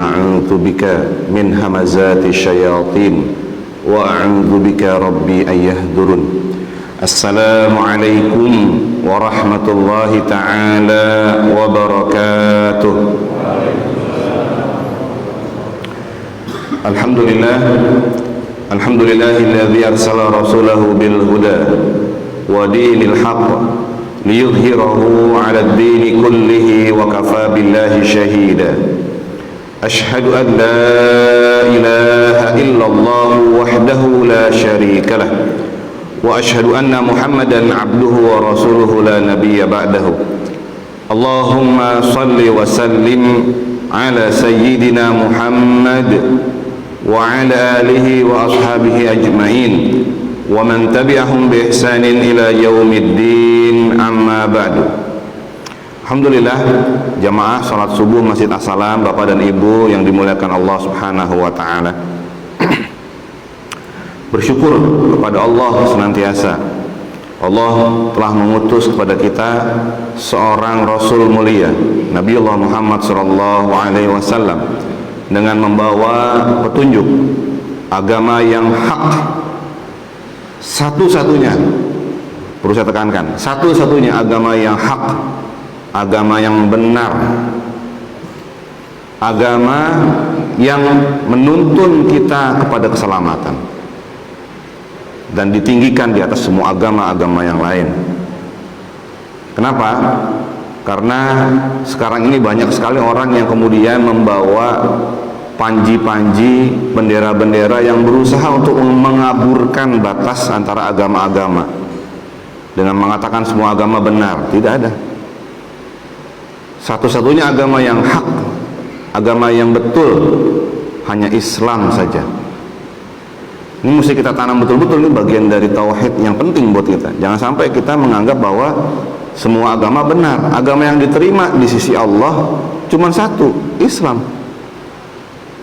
أعوذ بك من همزات الشياطين وأعوذ بك ربي أن يحضرون. السلام عليكم ورحمة الله تعالى وبركاته. الحمد لله الذي أرسل رسوله بالهدى ودين الحق ليظهره على الدين كله وكفى بالله شهيدا. أشهد أن لا إله إلا الله وحده لا شريك له وأشهد أن محمدا عبده ورسوله لا نبي بعده. اللهم صل وسلم على سيدنا محمد وعلى آله وأصحابه أجمعين ومن تبعهم بإحسان إلى يوم الدين. أما بعد. Alhamdulillah, jamaah salat subuh Masjid As-Salam, Bapak dan Ibu yang dimuliakan Allah Subhanahu wa taala. Bersyukur kepada Allah senantiasa. Allah telah mengutus kepada kita seorang Rasul mulia, Nabiullah Muhammad sallallahu alaihi wasallam, dengan membawa petunjuk agama yang hak, satu-satunya, perlu saya tekankan, satu-satunya agama yang hak, agama yang benar, agama yang menuntun kita kepada keselamatan dan ditinggikan di atas semua agama-agama yang lain. Kenapa? Karena sekarang ini banyak sekali orang yang kemudian membawa panji-panji, bendera-bendera yang berusaha untuk mengaburkan batas antara agama-agama dengan mengatakan semua agama benar. Tidak ada. Satu-satunya agama yang hak, agama yang betul, hanya Islam saja. Ini mesti kita tanam betul-betul, ini bagian dari tauhid yang penting buat kita. Jangan sampai kita menganggap bahwa semua agama benar. Agama yang diterima di sisi Allah cuma satu, Islam.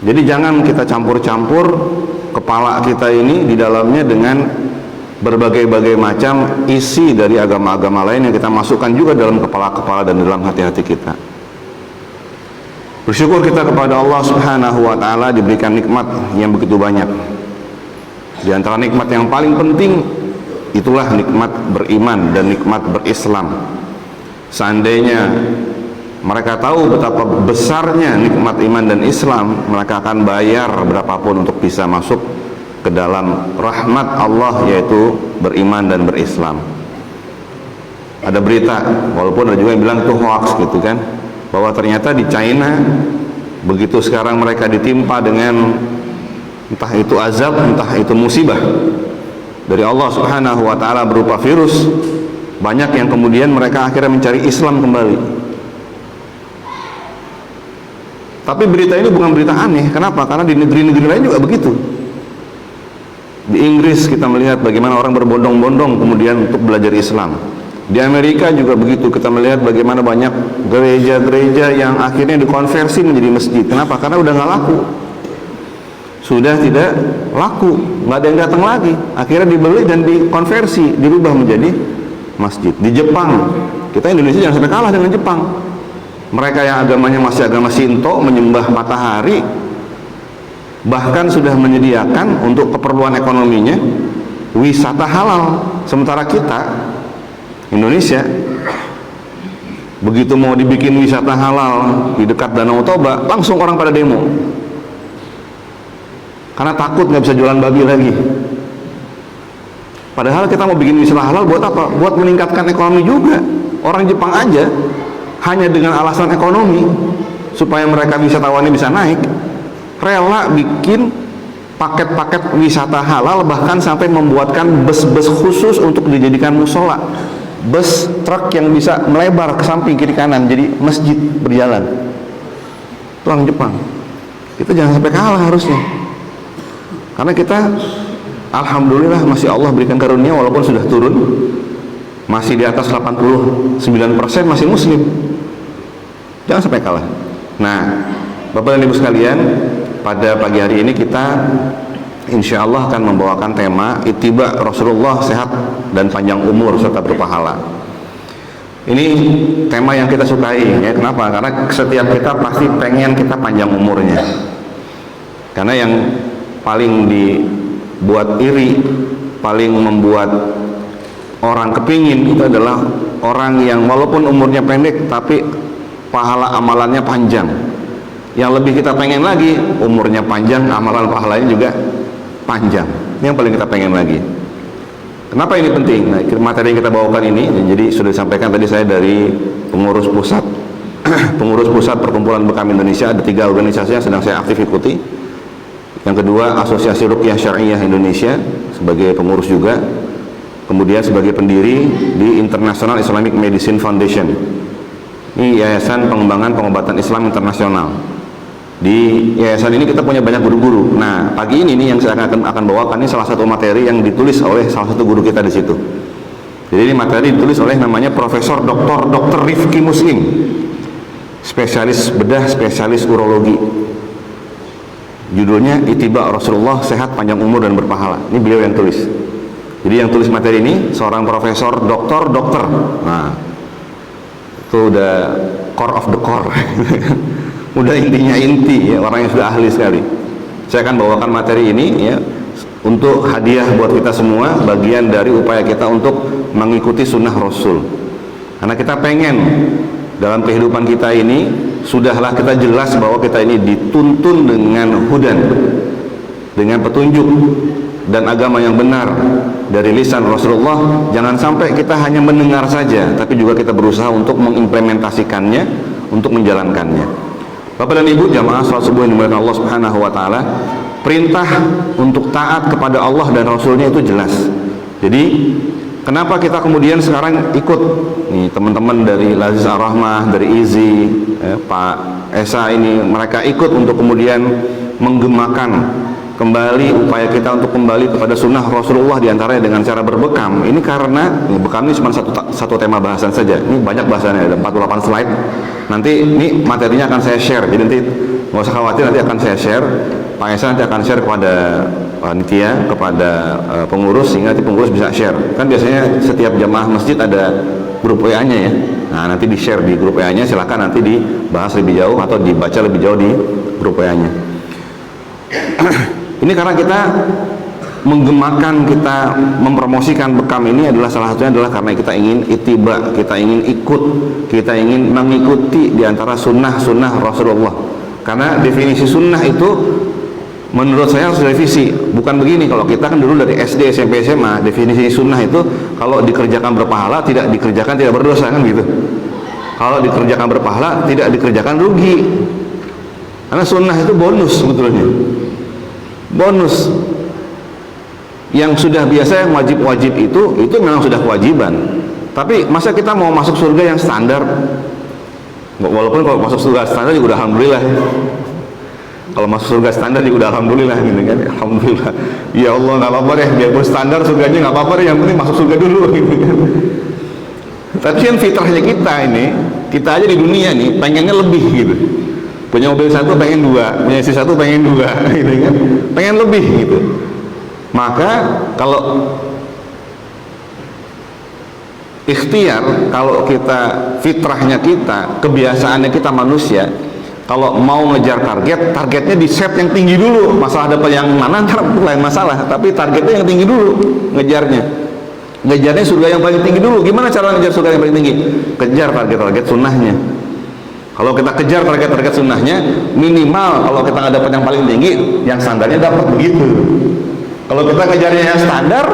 Jadi jangan kita campur-campur kepala kita ini di dalamnya dengan berbagai-bagai macam isi dari agama-agama lain yang kita masukkan juga dalam kepala-kepala dan dalam hati-hati kita. Bersyukur kita kepada Allah Subhanahu wa taala diberikan nikmat yang begitu banyak. Di antara nikmat yang paling penting itulah nikmat beriman dan nikmat berislam. Seandainya mereka tahu betapa besarnya nikmat iman dan Islam, mereka akan bayar berapapun untuk bisa masuk ke dalam rahmat Allah, yaitu beriman dan berislam. Ada berita, walaupun ada juga yang bilang itu hoax gitu kan, bahwa ternyata di China begitu sekarang mereka ditimpa dengan entah itu azab, entah itu musibah dari Allah Subhanahu wa taala berupa virus, banyak yang kemudian mereka akhirnya mencari Islam kembali. Tapi berita ini bukan berita aneh. Kenapa? Karena di negeri-negeri lain juga begitu. Di Inggris kita melihat bagaimana orang berbondong-bondong kemudian untuk belajar Islam. Di Amerika juga begitu, kita melihat bagaimana banyak gereja-gereja yang akhirnya dikonversi menjadi masjid. Kenapa? Karena udah nggak laku, sudah tidak laku, nggak ada yang datang lagi. Akhirnya dibeli dan dikonversi, dirubah menjadi masjid. Di Jepang, kita Indonesia jangan sampai kalah dengan Jepang. Mereka yang agamanya masih agama Shinto, menyembah matahari, bahkan sudah menyediakan untuk keperluan ekonominya wisata halal. Sementara kita Indonesia begitu mau dibikin wisata halal di dekat Danau Toba, langsung orang pada demo karena takut nggak bisa jualan babi lagi. Padahal kita mau bikin wisata halal buat apa? Buat meningkatkan ekonomi juga. Orang Jepang aja hanya dengan alasan ekonomi supaya mereka wisatawannya bisa naik, rela bikin paket-paket wisata halal, bahkan sampai membuatkan bus-bus khusus untuk dijadikan musola, bus truk yang bisa melebar ke samping kiri kanan jadi masjid berjalan. Itu orang Jepang. Kita jangan sampai kalah harusnya, karena kita alhamdulillah masih Allah berikan karunia, walaupun sudah turun, masih di atas 89% masih muslim. Jangan sampai kalah. Nah, Bapak dan Ibu sekalian, pada pagi hari ini kita insya Allah akan membawakan tema Ittiba Rasulullah, sehat dan panjang umur serta berpahala. Ini tema yang kita sukai ya. Kenapa? Karena setiap kita pasti pengen kita panjang umurnya. Karena yang paling dibuat iri, paling membuat orang kepingin itu adalah orang yang walaupun umurnya pendek tapi pahala amalannya panjang. Yang lebih kita pengen lagi, umurnya panjang, amalan pahalanya juga panjang. Ini yang paling kita pengen lagi. Kenapa ini penting? Nah, materi yang kita bawakan ini, jadi sudah disampaikan tadi saya dari pengurus pusat pengurus pusat Perkumpulan Bekam Indonesia. Ada 3 organisasi yang sedang saya aktif ikuti. Yang kedua, Asosiasi Ruqyah Syariah Indonesia sebagai pengurus juga. Kemudian sebagai pendiri di International Islamic Medicine Foundation. Ini Yayasan Pengembangan Pengobatan Islam Internasional. Di yayasan ini kita punya banyak guru-guru. Nah, pagi ini nih yang saya akan bawakan ini salah satu materi yang ditulis oleh salah satu guru kita di situ. Jadi ini materi ditulis oleh namanya Profesor Dr. Rifki Muslim, spesialis bedah, spesialis urologi. Judulnya Ittiba Rasulullah, Sehat Panjang Umur dan Berpahala. Ini beliau yang tulis. Jadi yang tulis materi ini seorang profesor dokter. Nah, itu udah core of the core. Udah intinya inti ya, orang yang sudah ahli sekali. Saya akan bawakan materi ini ya untuk hadiah buat kita semua, bagian dari upaya kita untuk mengikuti sunnah Rasul. Karena kita pengen dalam kehidupan kita ini, sudahlah kita jelas bahwa kita ini dituntun dengan hudan, dengan petunjuk dan agama yang benar dari lisan Rasulullah. Jangan sampai kita hanya mendengar saja, tapi juga kita berusaha untuk mengimplementasikannya, untuk menjalankannya. Bapak dan Ibu jamaah salat subuh yang dimuliakan Allah Subhanahu wa taala, perintah untuk taat kepada Allah dan Rasulnya itu jelas. Jadi kenapa kita kemudian sekarang ikut nih teman-teman dari Laziz Ar-Rahmah, dari IZI, Pak Esa ini, mereka ikut untuk kemudian menggemakan kembali upaya kita untuk kembali kepada sunnah Rasulullah diantaranya dengan cara berbekam. Ini karena bekam ini cuma satu tema bahasan saja. Ini banyak bahasannya, ada 48 slide. Nanti ini materinya akan saya share. Jadi nanti nggak usah khawatir, nanti akan saya share. Pak Esa nanti akan share kepada panitia, kepada pengurus, sehingga nanti pengurus bisa share. Kan biasanya setiap jamaah masjid ada grup WA-nya ya. Nah, nanti di share di grup WA-nya, silakan nanti dibahas lebih jauh atau dibaca lebih jauh di grup WA-nya. Ini karena kita menggemakan, kita mempromosikan bekam ini adalah salah satunya adalah karena kita ingin ittiba, kita ingin ikut, kita ingin mengikuti diantara sunnah-sunnah Rasulullah. Karena definisi sunnah itu menurut saya harus direvisi. Bukan begini, kalau kita kan dulu dari SD, SMP, SMA, definisi sunnah itu kalau dikerjakan berpahala, tidak dikerjakan tidak berdosa, kan gitu. Kalau dikerjakan berpahala, tidak dikerjakan rugi. Karena sunnah itu bonus sebetulnya. Bonus. Yang sudah biasa yang wajib-wajib itu memang sudah kewajiban. Tapi masa kita mau masuk surga yang standar? Walaupun kalau masuk surga standar juga udah alhamdulillah. Kalau masuk surga standar juga udah alhamdulillah gitu kan. Alhamdulillah. Ya Allah, nggak apa-apa deh, biarpun standar surganya nggak apa-apa deh, yang penting masuk surga dulu gitu kan. Tapi yang fitrahnya kita ini, kita aja di dunia nih pengennya lebih gitu. Punya mobil satu pengen 2, punya istri satu pengen 2 gitu kan. Pengen lebih gitu. Maka kalau ikhtiar, kalau kita fitrahnya kita, kebiasaannya kita manusia, kalau mau ngejar targetnya di set yang tinggi dulu. Masalah dapat yang mana ntar lain masalah, tapi targetnya yang tinggi dulu ngejarnya surga yang paling tinggi dulu. Gimana cara ngejar surga yang paling tinggi? Kejar target sunnahnya. Kalau kita kejar target sunnahnya, minimal kalau kita nggak dapat yang paling tinggi, yang standarnya dapat begitu. Kalau kita kejarnya yang standar,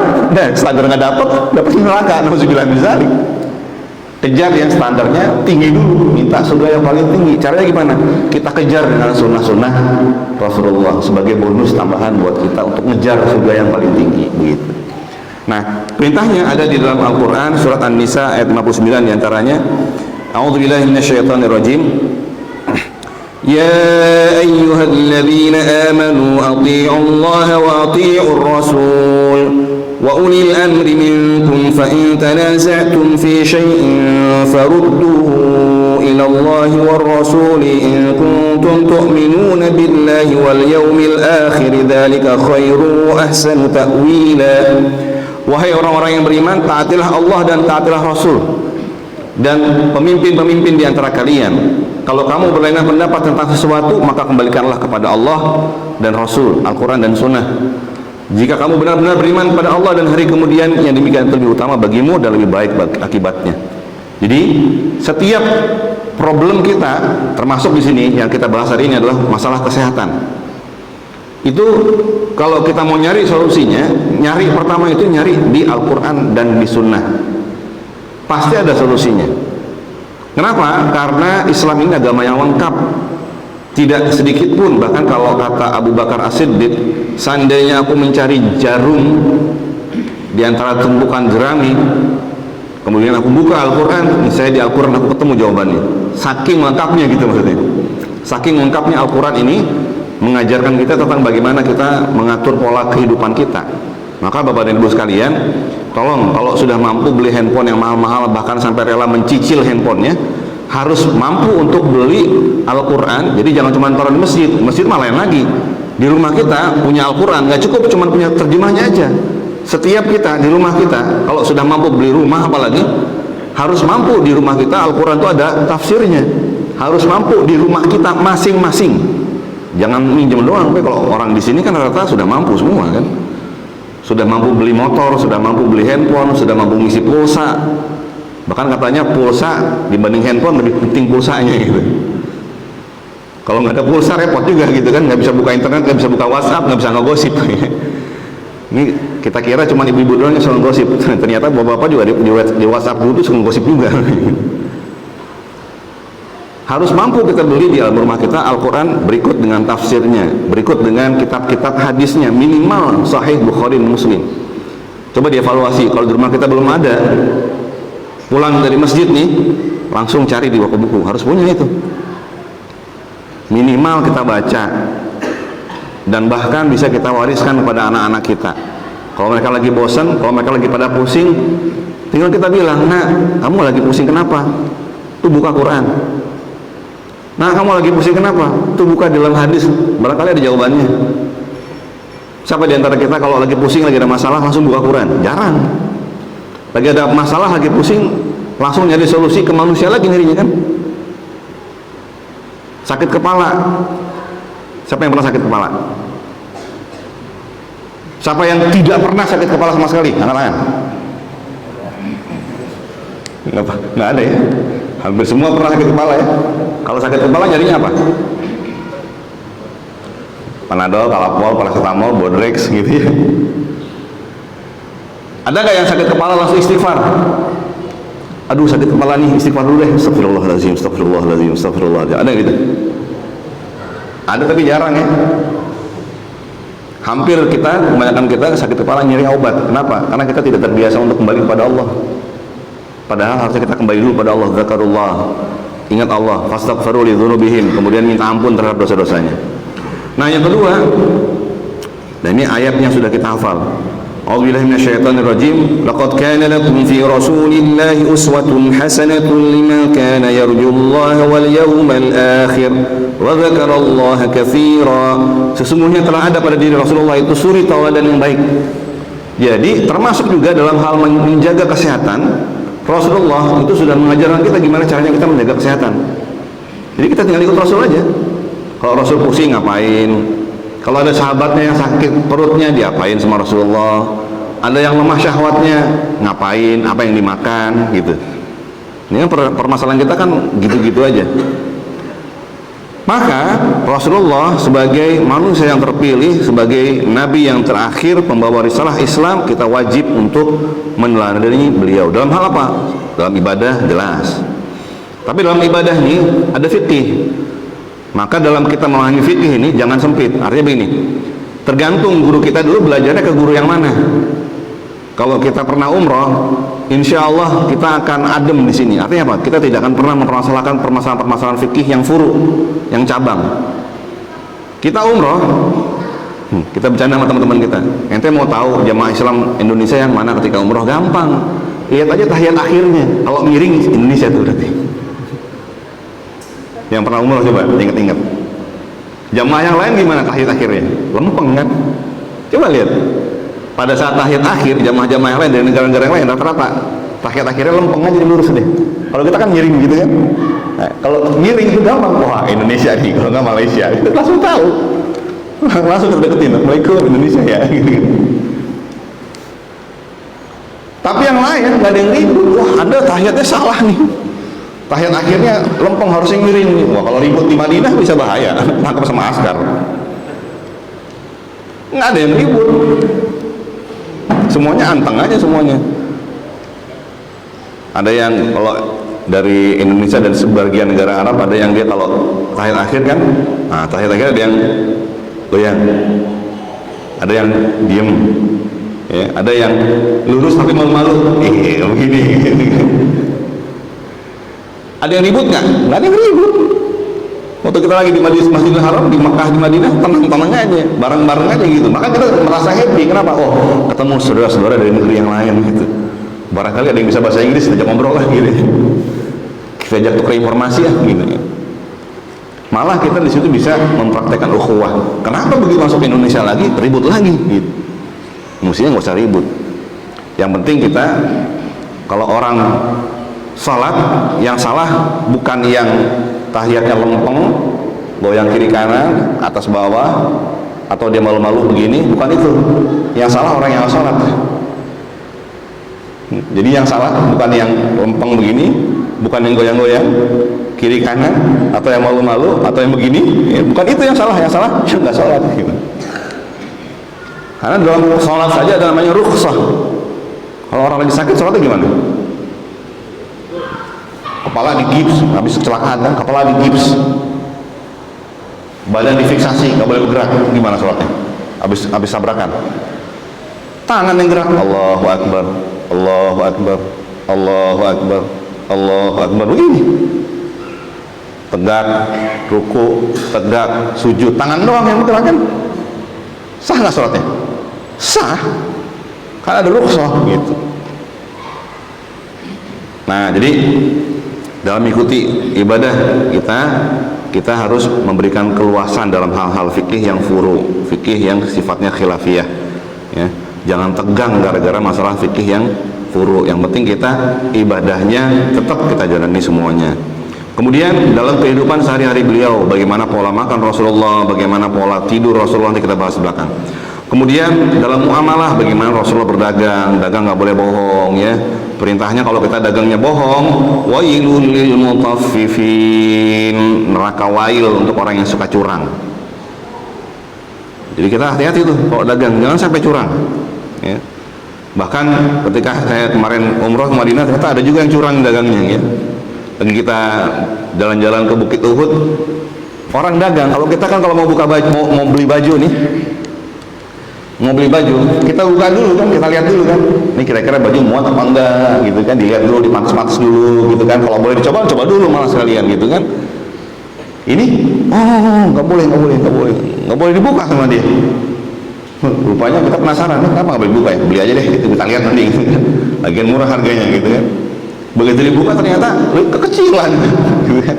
standar nggak dapat neraka. Nauzubillah min dzalik. Kejar yang standarnya tinggi dulu, minta surga yang paling tinggi. Caranya gimana? Kita kejar dengan sunnah-sunnah Rasulullah sebagai bonus tambahan buat kita untuk ngejar surga yang paling tinggi, begitu. Nah, perintahnya ada di dalam Al-Quran surat An-Nisa ayat 59 diantaranya. A'udzubillahi minasyaitonirrajim. Ya ayyuhalladzina amanu athi'ullaha wa athi'ur rasul wa ulil amri minkum fa in tanaza'tum fi syai'in farudduhu ila Allahi war rasul in kuntum tu'minuna billahi wal yawmil akhir dzalika khairu wa ahsanu ta'wila. Wahai orang-orang yang beriman, taatilah Allah dan taatilah Rasul. dan pemimpin-pemimpin di antara kalian, kalau kamu berlainan pendapat tentang sesuatu, maka kembalikanlah kepada Allah dan Rasul, Al-Quran dan Sunnah. Jika kamu benar-benar beriman kepada Allah dan hari kemudian, yang demikian itu lebih utama bagimu dan lebih baik akibatnya. Jadi setiap problem kita, termasuk di sini yang kita bahas hari ini adalah masalah kesehatan. Itu kalau kita mau nyari solusinya, nyari pertama itu nyari di Al-Quran dan di Sunnah. Pasti ada solusinya. Kenapa? Karena Islam ini agama yang lengkap. Tidak sedikit pun, bahkan kalau kata Abu Bakar As-Siddiq, seandainya aku mencari jarum di antara tumpukan jerami, kemudian aku buka Al-Quran, misalnya di Al-Quran aku ketemu jawabannya. Saking lengkapnya gitu maksudnya. Saking lengkapnya Al-Quran ini mengajarkan kita tentang bagaimana kita mengatur pola kehidupan kita. Maka Bapak dan Ibu sekalian, tolong kalau sudah mampu beli handphone yang mahal-mahal, bahkan sampai rela mencicil handphonenya, harus mampu untuk beli Al-Quran. Jadi jangan cuma taruh di masjid. Masjid malah lain lagi. Di rumah kita punya Al-Quran, nggak cukup cuma punya terjemahnya aja. Setiap kita di rumah kita, kalau sudah mampu beli rumah apalagi, harus mampu di rumah kita Al-Quran itu ada tafsirnya. Harus mampu di rumah kita masing-masing. Jangan minjem doang. Tapi kalau orang di sini kan rata-rata sudah mampu semua kan. Sudah mampu beli motor, sudah mampu beli handphone, sudah mampu ngisi pulsa. Bahkan katanya pulsa dibanding handphone lebih penting pulsanya gitu. Kalau nggak ada pulsa repot juga gitu kan, nggak bisa buka internet, nggak bisa buka WhatsApp, nggak bisa ngegosip. Ini kita kira cuma ibu-ibu doang yang suka ngegosip, ternyata bapak-bapak juga di WhatsApp dulu tuh suka ngegosip juga. Harus mampu kita beli di rumah kita Al-Quran berikut dengan tafsirnya, berikut dengan kitab-kitab hadisnya, minimal Sahih Bukhari Muslim. Coba dievaluasi, kalau di rumah kita belum ada, pulang dari masjid nih, langsung cari di toko buku, harus punya itu. Minimal kita baca, dan bahkan bisa kita wariskan kepada anak-anak kita. Kalau mereka lagi bosan, kalau mereka lagi pada pusing, tinggal kita bilang, nah kamu lagi pusing kenapa? Tuh buka Quran. Nah kamu lagi pusing kenapa? Tuh buka di dalam hadis, barangkali ada jawabannya. Siapa di antara kita kalau lagi pusing, lagi ada masalah, langsung buka Quran? Jarang. Lagi ada masalah, lagi pusing, langsung nyari solusi ke manusia lagi nyarinya kan. Sakit kepala, siapa yang pernah sakit kepala? Siapa yang tidak pernah sakit kepala sama sekali? Angkat tangan. Nggak ada ya. Hampir semua pernah sakit kepala ya. Kalau sakit kepala nyarinya apa? Panadol, Calpol, paracetamol, Bodrex gitu ya. Ada nggak yang sakit kepala langsung istighfar? Aduh sakit kepala nih, istighfar dulu deh. Astagfirullahaladzim, astagfirullahaladzim, astagfirullahaladzim. Ada gitu? Ada tapi jarang ya. Hampir kita, kebanyakan kita sakit kepala nyari obat. Kenapa? Karena kita tidak terbiasa untuk kembali kepada Allah. Padahal harusnya kita kembali dulu pada Allah. Zakarullah, ingat Allah. Fastaghfiru lidzunubihim, kemudian minta ampun terhadap dosa-dosanya. Nah yang kedua, dan ini ayatnya sudah kita hafal. A'udzubillahi minasyaitonirrajim. Laqad kana lakum fi Rasulillahi uswatun hasanatun liman kana yarjullaha wal yawmal akhir wa dzakarallaha katsira. Sesungguhnya telah ada pada diri Rasulullah itu suri tauladan yang baik. Jadi termasuk juga dalam hal menjaga kesehatan, Rasulullah itu sudah mengajarkan kita gimana caranya kita menjaga kesehatan. Jadi kita tinggal ikut Rasul aja. Kalau Rasul pusing ngapain? Kalau ada sahabatnya yang sakit perutnya diapain sama Rasulullah? Ada yang lemah syahwatnya ngapain? Apa yang dimakan gitu. Ini kan permasalahan kita kan gitu-gitu aja. Maka Rasulullah sebagai manusia yang terpilih, sebagai nabi yang terakhir pembawa risalah Islam, kita wajib untuk meneladani beliau. Dalam hal apa? Dalam ibadah jelas. Tapi dalam ibadah ini ada fikih. Maka dalam kita memahami fikih ini jangan sempit. Artinya begini, tergantung guru kita dulu belajarnya ke guru yang mana. Kalau kita pernah umroh, insya Allah kita akan adem di sini. Artinya apa? Kita tidak akan pernah mempermasalahkan permasalahan-permasalahan fikih yang furu, yang cabang. Kita umroh, kita bercanda sama teman-teman kita. Ente mau tahu jamaah Islam Indonesia yang mana ketika umroh? Gampang. Lihat aja tahiyat akhirnya. Kalau miring Indonesia tuh berarti. Yang pernah umroh coba ingat-ingat. Jamaah yang lain gimana tahiyat akhirnya? Lempeng kan? Coba lihat. Pada saat tahiyat akhir, jamaah-jamaah yang lain dari negara-negara yang lain rata-rata tahiyat akhirnya lempeng aja, lurus deh. Kalau kita kan miring gitu kan. Nah, kalau miring itu gampang, wah Indonesia nih, kalau nggak Malaysia, kita langsung tahu. Langsung kita deketin, Assalamualaikum Indonesia ya gitu. Tapi yang lain nggak ada yang ribut. Wah, Anda tahiyatnya salah nih. Tahiyat akhirnya lempeng, harusnya miring nih. Wah, kalau ribut di Madinah bisa bahaya, tangkap sama askar. Nggak ada yang ribut. Semuanya anteng aja semuanya. Ada yang kalau dari Indonesia dan sebagian negara Arab, ada yang dia kalau tahiyat akhir kan, nah tahiyat akhir ada yang goyang, ada yang diem, ya, ada yang lurus tapi malu-malu, begini. Ada yang ribut nggak? Nggak ada yang ribut. Waktu kita lagi di Masjidil Haram, di Makkah, di Madinah, tenang-tenang aja, bareng-bareng aja gitu. Maka kita merasa happy. Kenapa? Oh, ketemu saudara-saudara dari negeri yang lain gitu. Barangkali ada yang bisa bahasa Inggris, kita ajak ngobrol lah gitu. Kita ajak tukar informasi ya gitu. Malah kita di situ bisa mempraktekkan ukhuwah. Kenapa begitu masuk Indonesia lagi ribut lagi gitu. Mestinya nggak usah ribut. Yang penting kita kalau orang salat, yang salah bukan yang tahiyatnya lempeng, goyang kiri kanan, atas bawah, atau dia malu-malu begini, bukan itu. Yang salah orang yang salat. Jadi yang salah bukan yang lempeng begini, bukan yang goyang-goyang kiri kanan, atau yang malu-malu, atau yang begini, ya, bukan itu yang salah. Yang salah ya nggak salat gitu. Karena dalam salat saja ada namanya rukhsah. Kalau orang lagi sakit salatnya gimana? Kepala digips, habis kecelakaan kan, kepala digips, badan difiksasi, nggak boleh bergerak, gimana sholatnya? Habis tabrakan, tangan yang gerak, Allahu Akbar, Allahu Akbar, Allahu Akbar, Allahu Akbar, begini, tegak, ruku, tegak, sujud, tangan doang yang bergerak kan, sah nggak sholatnya? Sah, kan ada rukhsah gitu. Nah, jadi dalam mengikuti ibadah kita harus memberikan keluasan dalam hal-hal fikih yang furu, fikih yang sifatnya khilafiyah, ya. Jangan tegang gara-gara masalah fikih yang furu. Yang penting kita ibadahnya tetap kita jalani semuanya. Kemudian dalam kehidupan sehari-hari beliau, bagaimana pola makan Rasulullah, bagaimana pola tidur Rasulullah, nanti kita bahas di belakang. Kemudian dalam muamalah, bagaimana Rasulullah berdagang, dagang nggak boleh bohong, ya. Perintahnya kalau kita dagangnya bohong, wailul lil mutaffifin, neraka wail untuk orang yang suka curang. Jadi kita hati-hati tuh kalau dagang, jangan sampai curang, ya. Bahkan ketika saya kemarin umroh ke Madinah, ternyata ada juga yang curang dagangnya, ya. Lagi kita jalan-jalan ke Bukit Uhud, orang dagang, kalau kita kan kalau mau buka baju, mau beli baju nih, mau beli baju, kita buka dulu kan, kita lihat dulu kan, ini kira-kira baju muat apa enggak gitu kan, dilihat dulu, dipantas-pantas dulu gitu kan, kalau boleh dicoba, coba dulu malah sekalian gitu kan. Ini, nggak boleh dibuka sama dia. Rupanya kita penasaran, kenapa nggak boleh dibuka ya? Beli aja deh, gitu, kita lihat nanti gitu kan. Lagian murah harganya gitu kan. Begitu dibuka ternyata kekecilan gitu kan.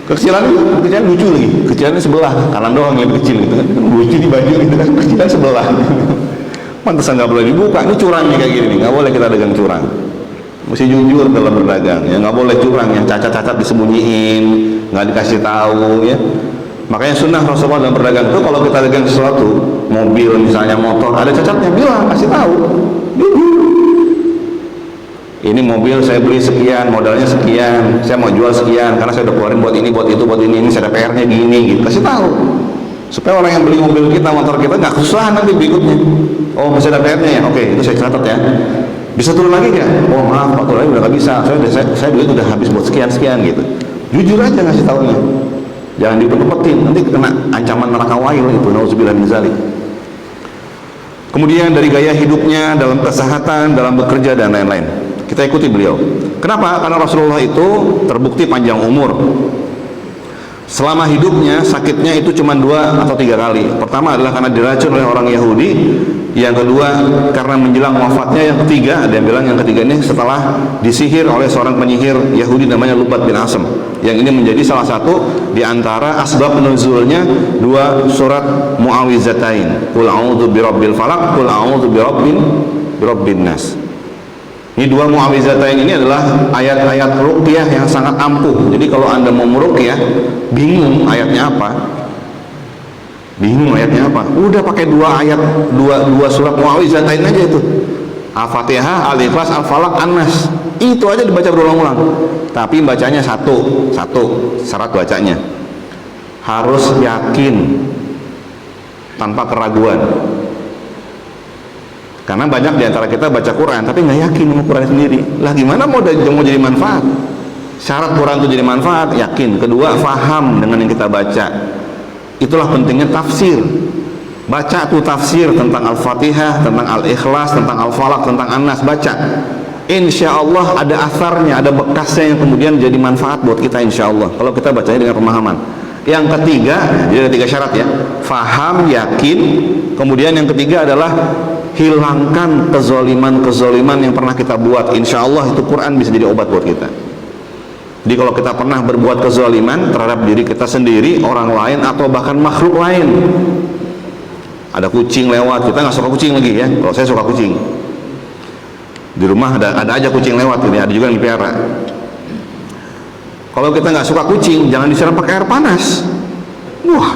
Kecilan lucu lagi, kecilannya sebelah kanan doang yang lebih kecil gitu kan, lucu di baju gitu kan, kecilan sebelah. Pantesan nggak boleh dibuka, ini curangnya kayak gini nih, nggak boleh kita dagang curang, mesti jujur dalam berdagang, ya nggak boleh curang yang cacat-cacat disembunyiin, nggak dikasih tahu, ya. Makanya sunnah Rasulullah dalam berdagang itu kalau kita dagang sesuatu, mobil misalnya, motor, ada cacatnya, bilang, kasih tahu, jujur. Ini mobil saya beli sekian, modalnya sekian, saya mau jual sekian, karena saya udah keluarin buat ini, buat itu, buat ini saya ada PR-nya gini, gitu. Kasih tahu, supaya orang yang beli mobil kita, motor kita nggak kesusahan nanti berikutnya. Oh, masih ada PR-nya ya, oke, itu saya catat ya. Bisa turun lagi nggak? Oh maaf, Pak, turun lagi udah nggak bisa. Saya duit udah habis buat sekian gitu. Jujur aja ngasih tahunya, jangan dipet-petin, nanti kena ancaman neraka wail itu. Nauzubillah min dzalik. Kemudian dari gaya hidupnya, dalam kesehatan, dalam bekerja dan lain-lain. Kita ikuti beliau. Kenapa? Karena Rasulullah itu terbukti panjang umur. Selama hidupnya sakitnya itu cuma 2 atau 3 kali. Pertama adalah karena diracun oleh orang Yahudi. Yang kedua karena menjelang wafatnya. Yang ketiga, ada yang bilang yang ketiga ini setelah disihir oleh seorang penyihir Yahudi namanya Lubat bin Asam. Yang ini menjadi salah satu di antara asbab nuzulnya 2 surat Mu'awizatain. Qul a'udzu birabbil falaq, qul a'udzu birabbin nas. Ini dua mu'awizatain ini adalah ayat-ayat ruqyah yang sangat ampuh. Jadi kalau Anda mau meruqyah, bingung ayatnya apa? Udah pakai dua ayat, dua surat mu'awizatain aja itu. Al-Fatihah, Al-Ikhlas, Al-Falaq, An-Nas. Itu aja dibaca berulang-ulang. Tapi bacanya satu syarat bacanya. Harus yakin tanpa keraguan. Karena banyak diantara kita baca Quran tapi nggak yakin sama Quran sendiri. Lah gimana mau jadi manfaat? Syarat Quran itu jadi manfaat, yakin. Kedua, faham dengan yang kita baca. Itulah pentingnya tafsir. Baca tuh tafsir tentang Al-Fatihah, tentang Al-Ikhlas, tentang Al-Falaq, tentang An-Nas, baca. Insya Allah ada asarnya, ada bekasnya yang kemudian jadi manfaat buat kita insya Allah kalau kita bacanya dengan pemahaman. Yang ketiga, jadi ada 3 syarat ya, faham, yakin. Kemudian yang ketiga adalah hilangkan kezoliman yang pernah kita buat. Insya Allah itu Quran bisa jadi obat buat kita. Jadi kalau kita pernah berbuat kezoliman terhadap diri kita sendiri, orang lain, atau bahkan makhluk lain, ada kucing lewat, kita nggak suka kucing lagi ya. Kalau saya suka kucing, di rumah ada aja kucing lewat, ini ada juga yang dipelihara. Kalau kita nggak suka kucing, jangan disiram pakai air panas. Wah,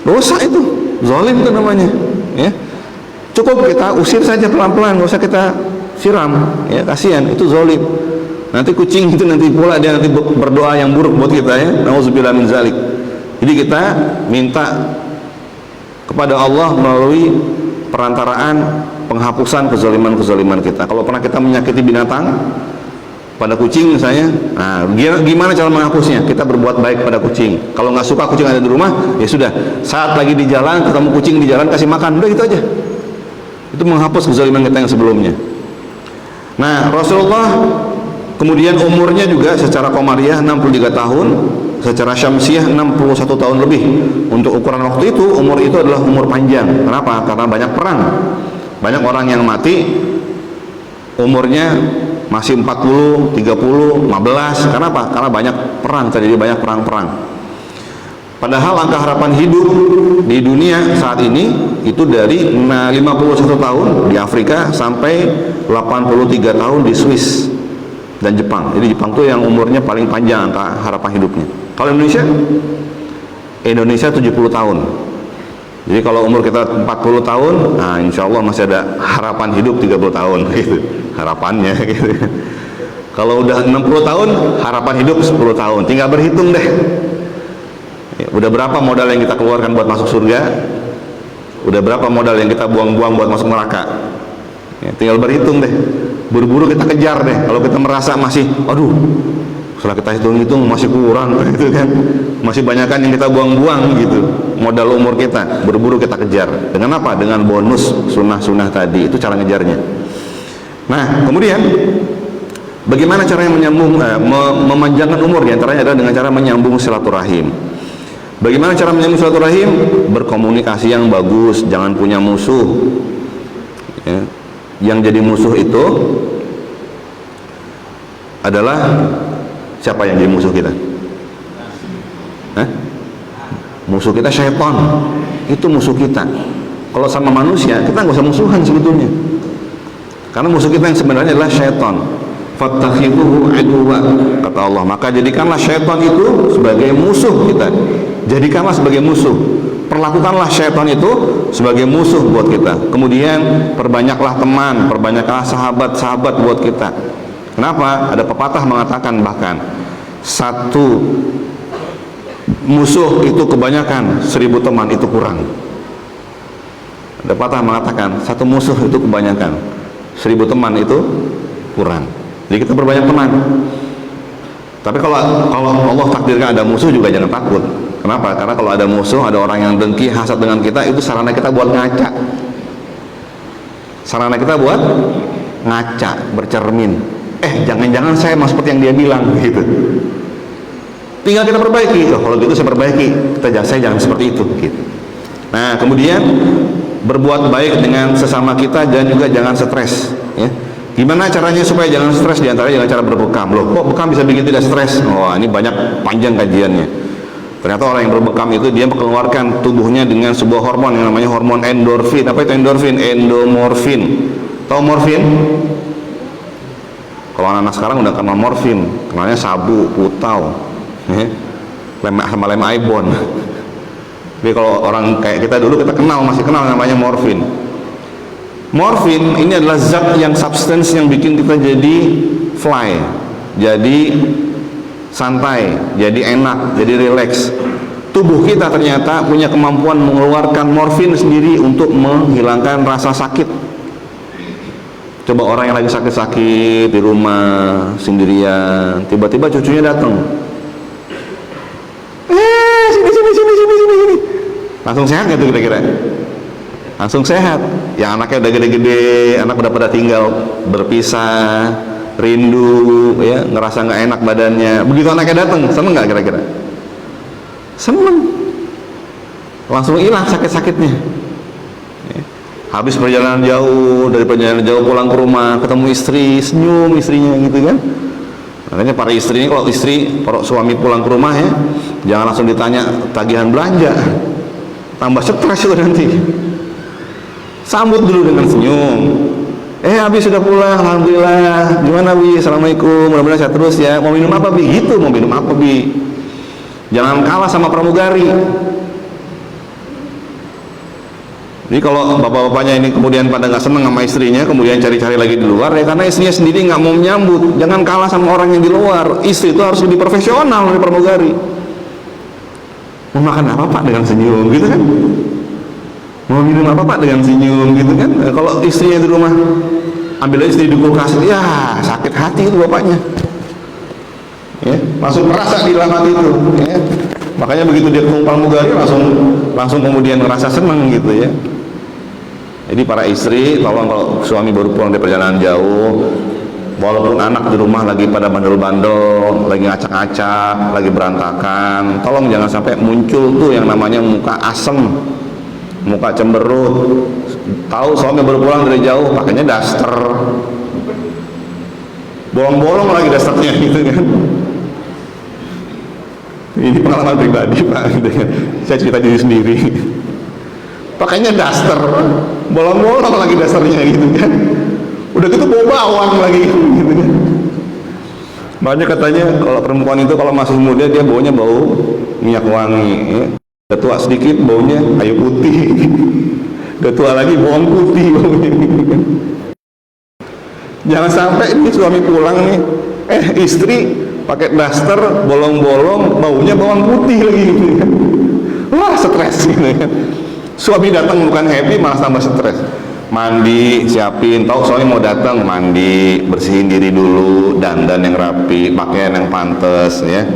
dosa itu, zalim itu namanya. Ya, cukup kita usir saja pelan-pelan, nggak usah kita siram. Ya, kasihan, itu zalim. Nanti kucing itu nanti berdoa yang buruk buat kita ya. Nauzubillah min zalik. Jadi kita minta kepada Allah melalui perantaraan penghapusan kezaliman kita. Kalau pernah kita menyakiti binatang, pada kucing misalnya, nah gimana cara menghapusnya? Kita berbuat baik pada kucing. Kalau nggak suka kucing ada di rumah, ya sudah, saat lagi di jalan ketemu kucing di jalan, kasih makan, udah gitu aja. Itu menghapus kezaliman kita yang sebelumnya. Nah, Rasulullah kemudian umurnya juga secara komariah 63 tahun, secara syamsiah 61 tahun lebih. Untuk ukuran waktu itu, umur itu adalah umur panjang. Kenapa? Karena banyak perang. Banyak orang yang mati umurnya masih 40, 30, 15. Kenapa? Karena banyak perang, terjadi banyak perang-perang. Padahal angka harapan hidup di dunia saat ini itu dari 51 tahun di Afrika sampai 83 tahun di Swiss dan Jepang. Jadi Jepang tuh yang umurnya paling panjang angka harapan hidupnya. Kalau Indonesia 70 tahun. Jadi kalau umur kita 40 tahun, nah insya Allah masih ada harapan hidup 30 tahun gitu. Harapannya gitu. Kalau udah 60 tahun, harapan hidup 10 tahun. Tinggal berhitung deh. Ya, udah berapa modal yang kita keluarkan buat masuk surga? Udah berapa modal yang kita buang-buang buat masuk neraka? Ya, tinggal berhitung deh. Buru-buru kita kejar deh. Kalau kita merasa masih, aduh, setelah kita hitung-hitung masih kurang gitu kan, masih banyakkan yang kita buang-buang gitu modal umur kita, buru-buru kita kejar. Dengan apa? Dengan bonus sunnah-sunnah tadi. Itu cara ngejarnya. Nah, kemudian bagaimana caranya memanjangkan umur? Di antaranya adalah dengan cara menyambung silaturahim. Bagaimana cara menyambung silaturahim? Berkomunikasi yang bagus, jangan punya musuh ya. Yang jadi musuh itu adalah siapa yang jadi musuh kita? Musuh kita syaitan. Itu musuh kita. Kalau sama manusia, kita nggak usah musuhan sebetulnya. Karena musuh kita yang sebenarnya adalah syaitan. Fattakhidhuhu aduwwa, kata Allah. Maka jadikanlah syaitan itu sebagai musuh kita. Jadikanlah sebagai musuh. Perlakukanlah syaitan itu sebagai musuh buat kita. Kemudian perbanyaklah teman, perbanyaklah sahabat-sahabat buat kita. Kenapa? Ada pepatah mengatakan bahkan satu musuh itu kebanyakan, 1000 teman itu kurang. Ada pepatah mengatakan satu musuh itu kebanyakan, 1000 teman itu kurang. Jadi kita berbanyak teman. Tapi kalau Allah takdirkan ada musuh juga jangan takut. Kenapa? Karena kalau ada musuh, ada orang yang dengki, hasad dengan kita, itu sarana kita buat ngaca. Sarana kita buat ngaca, bercermin. Jangan-jangan saya mau seperti yang dia bilang gitu. Tinggal kita perbaiki. Kalau gitu saya perbaiki. Saya jangan seperti itu gitu. Nah, kemudian berbuat baik dengan sesama kita dan juga jangan stres ya. Gimana caranya supaya jangan stres? Di antaranya dengan cara berbekam. Loh, kok bekam bisa bikin tidak stres? Wah, ini banyak panjang kajiannya. Ternyata orang yang berbekam itu dia mengeluarkan tubuhnya dengan sebuah hormon yang namanya hormon endorfin. Apa itu endorfin? Endomorfin. Tahu morfin? Kalau anak-anak sekarang udah kenal morfin, kenalnya sabu, putau, sama lem ibon. Tapi kalau orang kayak kita dulu, kita masih kenal namanya morfin. Morfin ini adalah zat yang substance yang bikin kita jadi fly, jadi santai, jadi enak, jadi relax. Tubuh kita ternyata punya kemampuan mengeluarkan morfin sendiri untuk menghilangkan rasa sakit. Coba orang yang lagi sakit-sakit di rumah sendirian, tiba-tiba cucunya datang, sini, langsung sehat nggak tuh kira-kira? Langsung sehat. Yang anaknya udah gede-gede, anak udah pada tinggal berpisah, rindu, ya, ngerasa nggak enak badannya. Begitu anaknya datang, seneng nggak kira-kira? Seneng. Langsung hilang sakit-sakitnya. Habis perjalanan jauh, dari perjalanan jauh pulang ke rumah, ketemu istri, senyum istrinya gitu kan. Makanya para istri ini, para suami pulang ke rumah ya, jangan langsung ditanya tagihan belanja, tambah stres juga nanti. Sambut dulu dengan senyum. Habis sudah pulang, alhamdulillah. Gimana Bi? Assalamualaikum, mudah-mudahan sehat terus ya. Mau minum apa Bi? Gitu, mau minum apa Bi? Jangan kalah sama pramugari. Jadi kalau bapak-bapaknya ini kemudian pada nggak seneng sama istrinya, kemudian cari-cari lagi di luar, ya karena istrinya sendiri nggak mau menyambut. Jangan kalah sama orang yang di luar. Istri itu harus lebih profesional dari pramugari. Mau makan apa Pak dengan senyum, gitu kan? Mau minum apa Pak dengan senyum, gitu kan? Kalau istrinya di rumah, ambil istri di kulkas, ya sakit hati itu bapaknya. Ya, langsung merasa di dalam hati itu. Ya. Makanya begitu dia ketemu pramugari langsung kemudian ngerasa seneng gitu ya. Jadi para istri, tolong kalau suami baru pulang dari perjalanan jauh, walaupun anak di rumah lagi pada bandel-bandel, lagi ngacak-ngacak, lagi berantakan, tolong jangan sampai muncul tuh yang namanya muka asem, muka cemberut. Tahu suami baru pulang dari jauh, pakainya daster, bolong-bolong lagi dasternya gitu kan. Ini pengalaman pribadi Pak, saya cerita diri sendiri. Pakainya daster, bolong-bolong lagi dasarnya gitu kan. Udah gitu bau bawang lagi gitu kan. Makanya katanya kalau perempuan itu kalau masih muda dia baunya bau minyak wangi ya. Udah tua sedikit baunya kayu putih. Udah tua lagi bawang putih baunya gitu kan. Jangan sampai ini suami pulang nih, istri pakai daster bolong-bolong baunya bawang putih lagi gitu kan. Wah stres gitu kan. Suami datang bukan happy malah tambah stres. Mandi, siapin, tahu suami mau datang, mandi, bersihin diri dulu, dandan yang rapi, pakaian yang pantas ya.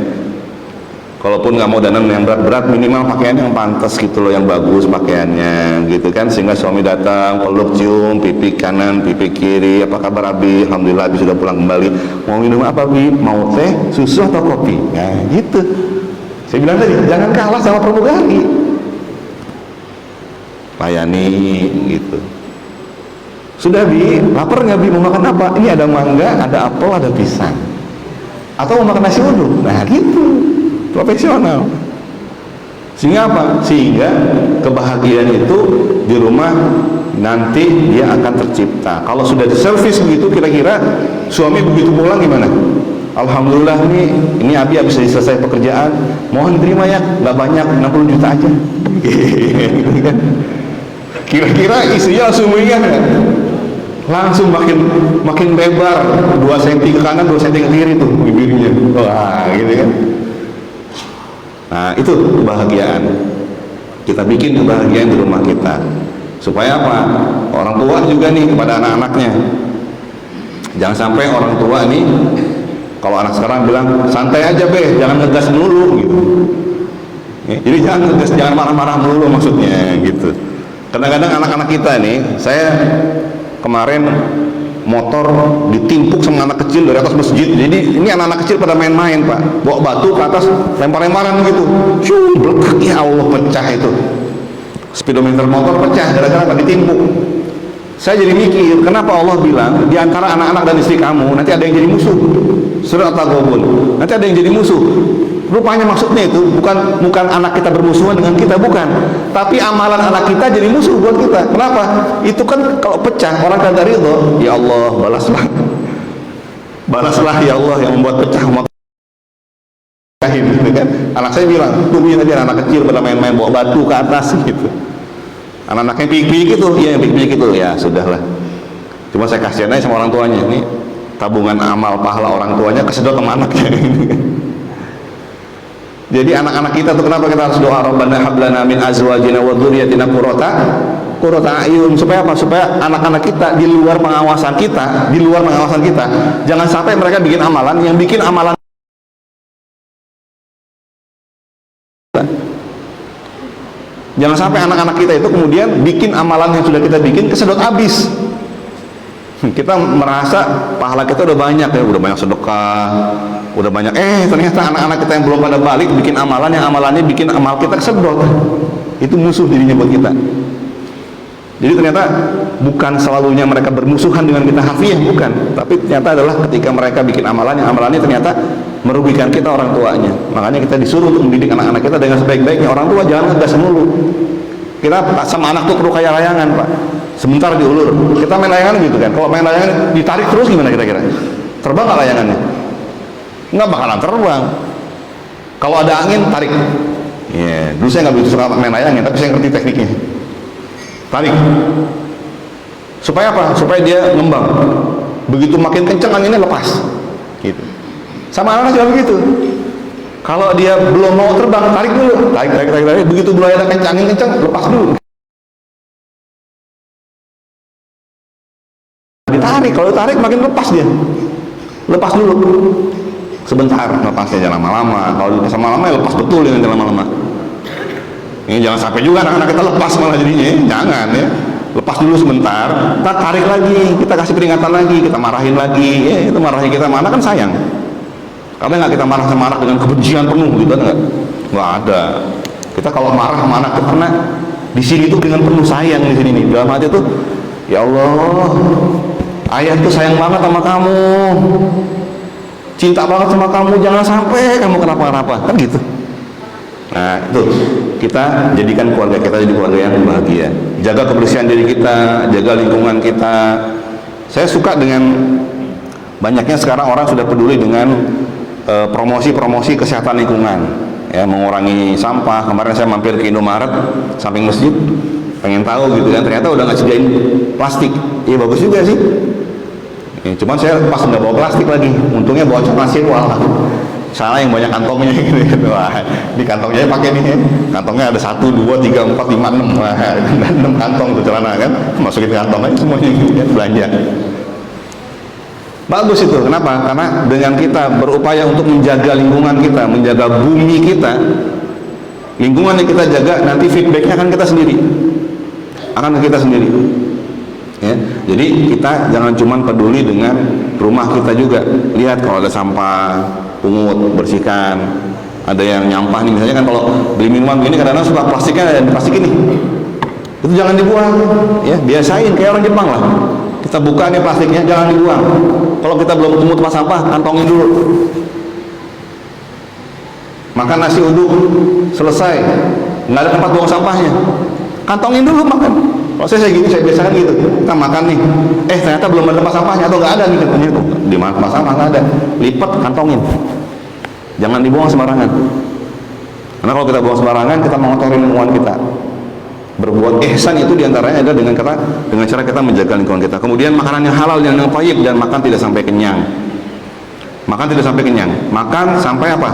Kalaupun nggak mau dandan yang berat-berat, minimal pakaian yang pantas gitu loh, yang bagus pakaiannya gitu kan, sehingga suami datang, peluk, cium, pipi kanan, pipi kiri, apa kabar Abi? Alhamdulillah Abi sudah pulang kembali. Mau minum apa Abi? Mau teh, susu atau kopi? Nah gitu. Saya bilang tadi, jangan kalah sama pramugari. Layani gitu. Sudah Bi, lapar nggak Bi? Mau makan apa? Ini ada mangga, ada apel, ada pisang. Atau mau makan nasi uduk? Nah gitu, profesional. Sehingga apa? Sehingga kebahagiaan itu di rumah nanti dia akan tercipta. Kalau sudah diservis begitu, kira-kira suami begitu pulang gimana? Alhamdulillah nih, ini Abi habis selesai pekerjaan, mohon terima ya, nggak banyak, 60 juta aja. Gitu kan? Kira-kira istrinya langsung mengingat ya? Langsung makin lebar 2 cm ke kanan 2 cm ke kiri tuh bibirnya. Wah gitu kan. Nah itu kebahagiaan. Kita bikin kebahagiaan di rumah kita. Supaya apa? Orang tua juga nih kepada anak-anaknya, jangan sampai orang tua nih, kalau anak sekarang bilang santai aja Be, jangan ngegas melulu gitu. Jadi jangan ngegas, jangan marah-marah melulu maksudnya gitu. Kadang-kadang anak-anak kita nih, saya kemarin motor ditimpuk sama anak kecil dari atas masjid. Jadi ini anak-anak kecil pada main-main Pak, bawa batu ke atas, lempar-lemparan gitu. Syuh, blek, ya Allah pecah itu. Speedometer motor pecah gara-gara apa? Ditimpuk. Saya jadi mikir, kenapa Allah bilang di antara anak-anak dan istri kamu nanti ada yang jadi musuh. Surah At-Taghabun. Nanti ada yang jadi musuh. Rupanya maksudnya itu bukan anak kita bermusuhan dengan kita, bukan, tapi amalan anak kita jadi musuh buat kita. Kenapa? Itu kan kalau pecah orang kagak ridho, ya Allah balaslah. Balaslah ya Allah yang membuat pecah motor gitu kan. Anak saya bilang, tungguin aja anak kecil pada main-main bawa batu ke atas gitu. Anak-anak yang pikir gitu, ya yang pikir gitu, ya sudahlah. Cuma saya kasihan aja sama orang tuanya. Ini tabungan amal pahala orang tuanya kesedot sama anaknya. Jadi anak-anak kita tuh kenapa kita harus doa Rabbana hab lana min azwajina wa dzurriyyatina qurrata a'yun, supaya apa? Supaya anak-anak kita di luar pengawasan kita, jangan sampai mereka bikin amalan yang bikin amalan. Jangan sampai anak-anak kita itu kemudian bikin amalan yang sudah kita bikin kesedot habis. Kita merasa pahala kita udah banyak ya, udah banyak sedekah, udah banyak, ternyata anak-anak kita yang belum pada balik bikin amalan yang amalannya bikin amal kita kesedot. Itu musuh dirinya buat kita. Jadi ternyata bukan selalunya mereka bermusuhan dengan kita harfiah, bukan, tapi ternyata adalah ketika mereka bikin amalan yang amalannya ternyata merugikan kita orang tuanya. Makanya kita disuruh untuk mendidik anak-anak kita dengan sebaik-baiknya. Orang tua jangan ngegas mulu. Kita sama anak tuh perlu kayak layangan, Pak. Sebentar diulur. Kita main layangan gitu kan. Kalau main layangan ditarik terus gimana kira-kira? Terbang nggak layangannya? Nggak bakalan terbang. Kalau ada angin tarik. Ya, dulu saya nggak begitu suka main layangan, tapi saya ngerti tekniknya. Tarik. Supaya apa? Supaya dia ngembang. Begitu makin kenceng anginnya lepas. Gitu. Sama anak juga begitu. Kalau dia belum mau terbang, tarik dulu. Tarik. Begitu mulai ada angin kenceng, lepas dulu. Ditarik, kalau ditarik makin lepas dia. Lepas dulu. Sebentar, lepasnya jangan lama-lama. Kalau dikasih lama-lama ya lepas betul ya, jangan lama-lama. Ini jangan sampai juga anak-anak kita lepas malah jadinya, jangan ya. Lepas dulu sebentar, kita tarik lagi, kita kasih peringatan lagi, kita marahin lagi. Itu marahin kita sama anak kan sayang. Karena nggak kita marah sama anak dengan kebencian penuh gitu kan nggak ada. Kita kalau marah sama anak itu karena di sini tuh dengan penuh sayang di sini nih. Dalam hati tuh, ya Allah, ayah tuh sayang banget sama kamu, cinta banget sama kamu, jangan sampai kamu kenapa-kenapa kan gitu. Nah itu kita jadikan keluarga kita jadi keluarga yang bahagia. Jaga kebersihan diri kita, jaga lingkungan kita. Saya suka dengan banyaknya sekarang orang sudah peduli dengan promosi-promosi kesehatan lingkungan, ya, mengurangi sampah. Kemarin saya mampir ke Indomaret samping masjid, pengen tahu gitu kan, ternyata udah nggak sediain plastik. Iya bagus juga sih. Ya, cuman saya pas nggak bawa plastik lagi, untungnya bawa celana sirwal. Salah yang banyak kantongnya gitu. Wah, di kantongnya pakai nih, kantongnya ada 1, 2, 3, 4, 5, 6. Wah, 6 kantong tuh celana kan, masukin kantong aja semuanya gitu kan, belanja. Bagus itu, kenapa? Karena dengan kita berupaya untuk menjaga lingkungan kita, menjaga bumi kita, lingkungan yang kita jaga, nanti feedbacknya akan kita sendiri, ya. Jadi kita jangan cuma peduli dengan rumah kita juga. Lihat kalau ada sampah, pungut, bersihkan. Ada yang nyampah nih, misalnya kan kalau beli minuman begini kadang-kadang suka plastiknya ada plastik ini, itu jangan dibuang, ya, biasain kayak orang Jepang lah. Kita buka nih plastiknya, jangan dibuang. Kalau kita belum ketemu tempat sampah, kantongin dulu. Makan nasi uduk selesai, nggak ada tempat buang sampahnya, kantongin dulu makan. Kalau saya gini, saya biasakan gitu. Kita makan nih, ternyata belum ada tempat sampahnya atau nggak ada nih, di mana tempat sampah nggak ada, lipat, kantongin. Jangan dibuang sembarangan. Karena kalau kita buang sembarangan, kita mengotori lingkungan kita. Berbuat ihsan itu diantaranya adalah dengan cara kita menjaga lingkungan kita. Kemudian makanan yang halal, yang thayyib, dan makan tidak sampai kenyang. Makan sampai apa?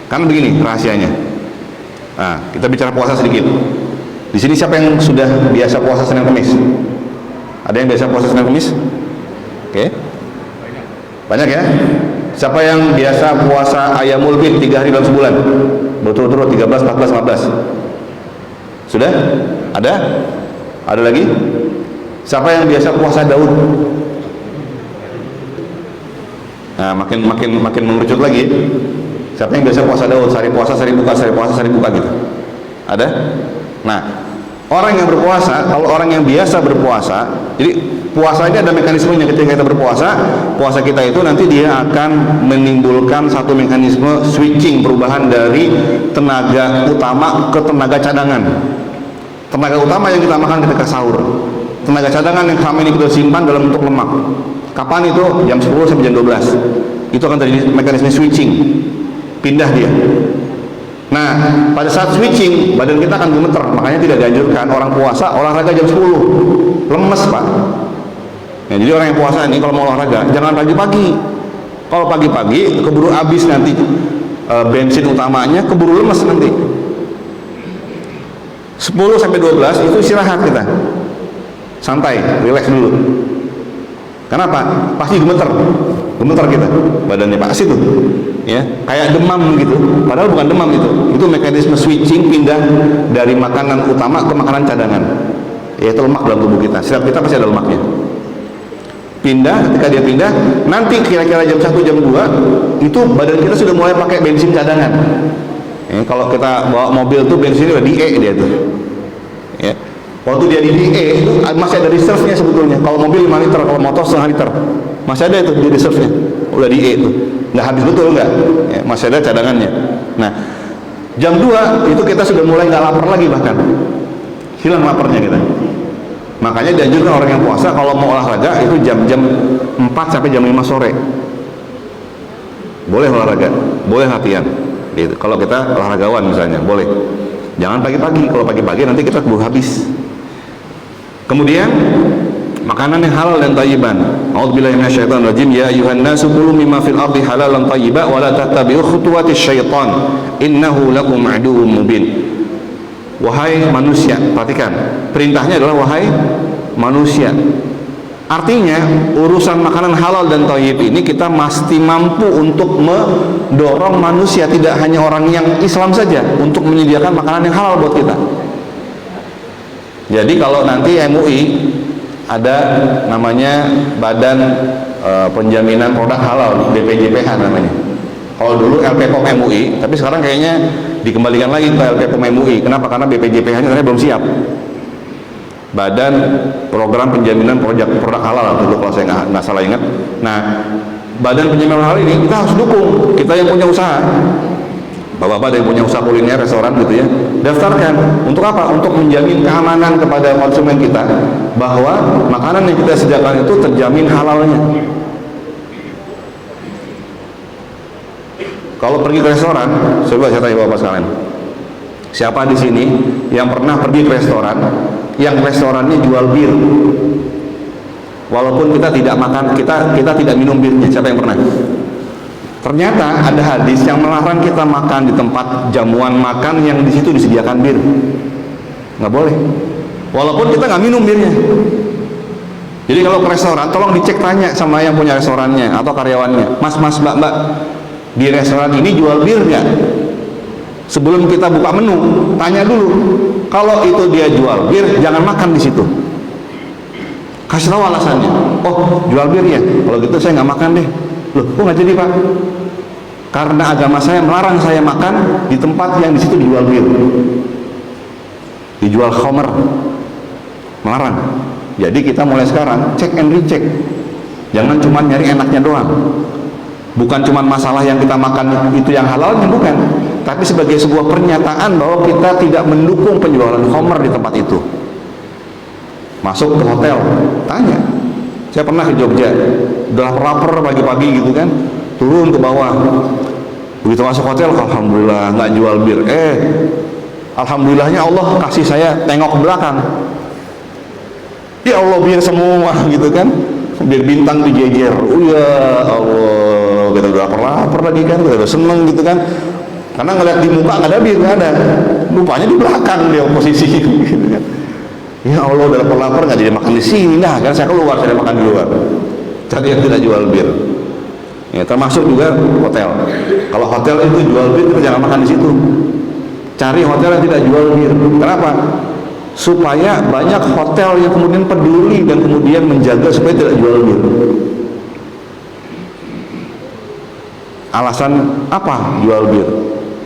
Kan begini rahasianya. Nah, kita bicara puasa sedikit. Di sini siapa yang sudah biasa puasa Senin Kamis? Ada yang biasa puasa Senin Kamis? Oke. Banyak ya? Siapa yang biasa puasa Ayyamul Bid 3 hari dalam sebulan? Berturut-turut 13, 14, 15. Sudah? Ada? Ada lagi? Siapa yang biasa puasa Daud? Nah, makin mengerucut lagi. Siapa yang biasa puasa Daud? Sehari puasa, sehari buka gitu. Ada? Nah, orang yang berpuasa, kalau orang yang biasa berpuasa, jadi puasa ini ada mekanismenya. Ketika kita berpuasa, puasa kita itu nanti dia akan menimbulkan satu mekanisme switching, perubahan dari tenaga utama ke tenaga cadangan. Tenaga utama yang kita makan ketika sahur, tenaga cadangan yang selama ini kita simpan dalam bentuk lemak. Kapan itu? Jam 10 sampai jam 12. Itu akan terjadi mekanisme switching, pindah dia. Nah, pada saat switching, badan kita akan gemeter. Makanya tidak dianjurkan orang puasa olahraga jam 10. Lemes, Pak. Nah, jadi orang yang puasa ini kalau mau olahraga, jangan pagi-pagi. Kalau pagi-pagi, keburu habis nanti bensin utamanya, keburu lemes nanti. 10 sampai 12 itu istirahat kita. Santai, rileks dulu. Kenapa? Pasti gemeter kita, badannya pasti tuh, ya, kayak demam gitu. Padahal bukan demam itu mekanisme switching, pindah dari makanan utama ke makanan cadangan, yaitu lemak dalam tubuh kita. Setiap kita pasti ada lemaknya. Pindah, ketika dia pindah, nanti kira-kira jam 1, jam 2, itu badan kita sudah mulai pakai bensin cadangan. Kalau kita bawa mobil tuh bensinnya udah DE dia tuh, ya. Waktu dia di DE itu masih ada reserve-nya sebetulnya. Kalau mobil 5 liter, kalau motor 1,5 liter, masih ada itu di reserve-nya. Udah DE itu, nggak habis betul nggak? Ya, masih ada cadangannya. Nah, jam 2 itu kita sudah mulai nggak lapar lagi, bahkan hilang laparnya kita. Makanya dianjurkan orang yang puasa kalau mau olahraga itu jam-jam 4 sampai jam 5 sore. Boleh olahraga, boleh latihan. Gitu. Kalau kita olahragawan misalnya, boleh. Jangan pagi-pagi. Kalau pagi-pagi nanti kita keburu habis. Kemudian makanan yang halal dan thayyiban. A'udzubillahi minasyaitonir rajim. Ya ayuhan nasu kulu mimma fil ardi halalan thayyiban wa la tattabi'u khutuwatis syaitan innahu lakum aduwwum mubin. Wahai manusia, perhatikan. Perintahnya adalah wahai manusia. Artinya urusan makanan halal dan thayyib ini kita mesti mampu untuk mendorong manusia, tidak hanya orang yang Islam saja, untuk menyediakan makanan yang halal buat kita. Jadi kalau nanti MUI ada namanya Badan Penjaminan Produk Halal, BPJPH namanya. Kalau dulu LPPOM MUI, tapi sekarang kayaknya dikembalikan lagi ke LPPOM MUI. Kenapa? Karena BPJPH-nya ternyata belum siap. Badan Program Penjaminan Produk Halal dulu kalau saya nggak salah ingat. Nah, Badan Penjaminan Halal ini kita harus dukung. Kita yang punya usaha, bapak-bapak yang punya usaha kuliner, restoran gitu ya, daftarkan. Untuk apa? Untuk menjamin keamanan kepada konsumen kita, bahwa makanan yang kita sediakan itu terjamin halalnya. Kalau pergi ke restoran, coba saya tanya bapak sekalian, siapa di sini yang pernah pergi ke restoran yang restorannya jual bir, walaupun kita tidak makan, kita tidak minum birnya? Siapa yang pernah? Ternyata ada hadis yang melarang kita makan di tempat jamuan makan yang di situ disediakan bir. Nggak boleh, walaupun kita nggak minum birnya. Jadi kalau ke restoran, tolong dicek, tanya sama yang punya restorannya atau karyawannya, mas, mbak, di restoran ini jual bir nggak? Sebelum kita buka menu, tanya dulu. Kalau itu dia jual bir, jangan makan di situ. Kasih tahu alasannya. Oh, jual bir ya? Kalau gitu saya nggak makan deh. Loh, kok nggak jadi, Pak? Karena agama saya melarang saya makan di tempat yang di situ dijual bir, dijual khamr, melarang. Jadi kita mulai sekarang cek and recheck. Jangan cuma nyari enaknya doang. Bukan cuma masalah yang kita makan itu yang halalnya, bukan, tapi sebagai sebuah pernyataan bahwa kita tidak mendukung penjualan khamr di tempat itu. Masuk ke hotel, tanya. Saya pernah ke Jogja, udah lapar pagi-pagi gitu kan, turun ke bawah. Begitu masuk hotel, alhamdulillah nggak jual bir. Alhamdulillahnya Allah kasih saya tengok ke belakang. Ya Allah, bir semua gitu kan, bir bintang dijejer. Oh ya Allah, kita udah lapar lagi kan, kita udah seneng gitu kan. Karena ngeliat di muka nggak ada bir, nggak ada. Rupanya di belakang dia posisi gitu kan. Ya Allah, udah lapar nggak jadi makan di sini, nah kan saya keluar, saya makan di luar. Cari yang tidak jual bir. Ya, termasuk juga hotel. Kalau hotel itu jual bir, kita jangan makan di situ. Cari hotel yang tidak jual bir. Kenapa? Supaya banyak hotel yang kemudian peduli dan kemudian menjaga supaya tidak jual bir. Alasan apa jual bir?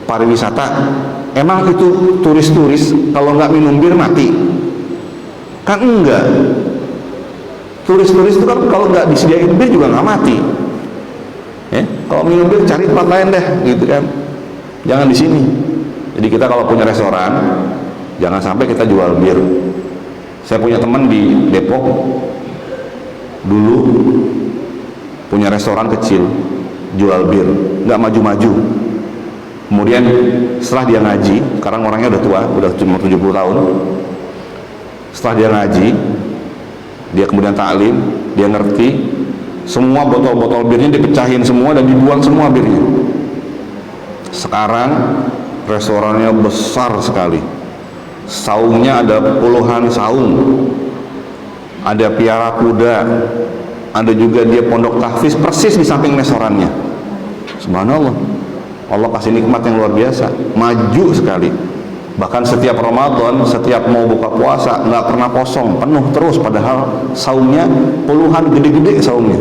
Pariwisata. Emang itu turis-turis kalau nggak minum bir mati? Kan enggak. Turis-turis itu kan kalau nggak disediain bir juga nggak mati. Kalau minum bir cari tempat lain deh, gitu kan. Jangan di sini. Jadi kita kalau punya restoran, jangan sampai kita jual bir. Saya punya teman di Depok, dulu restoran kecil, jual bir, nggak maju-maju. Kemudian setelah dia ngaji, sekarang orangnya udah tua, udah cuma 70 tahun. Setelah dia ngaji, dia kemudian taklim, dia ngerti, semua botol-botol birnya dipecahin semua dan dibuang semua birnya. Sekarang restorannya besar sekali, saungnya ada puluhan saung, ada piara kuda, ada juga dia pondok tahfiz persis di samping restorannya. Subhanallah, Allah kasih nikmat yang luar biasa, maju sekali. Bahkan setiap Ramadan, setiap mau buka puasa nggak pernah kosong, penuh terus, padahal saungnya puluhan, gede-gede saungnya.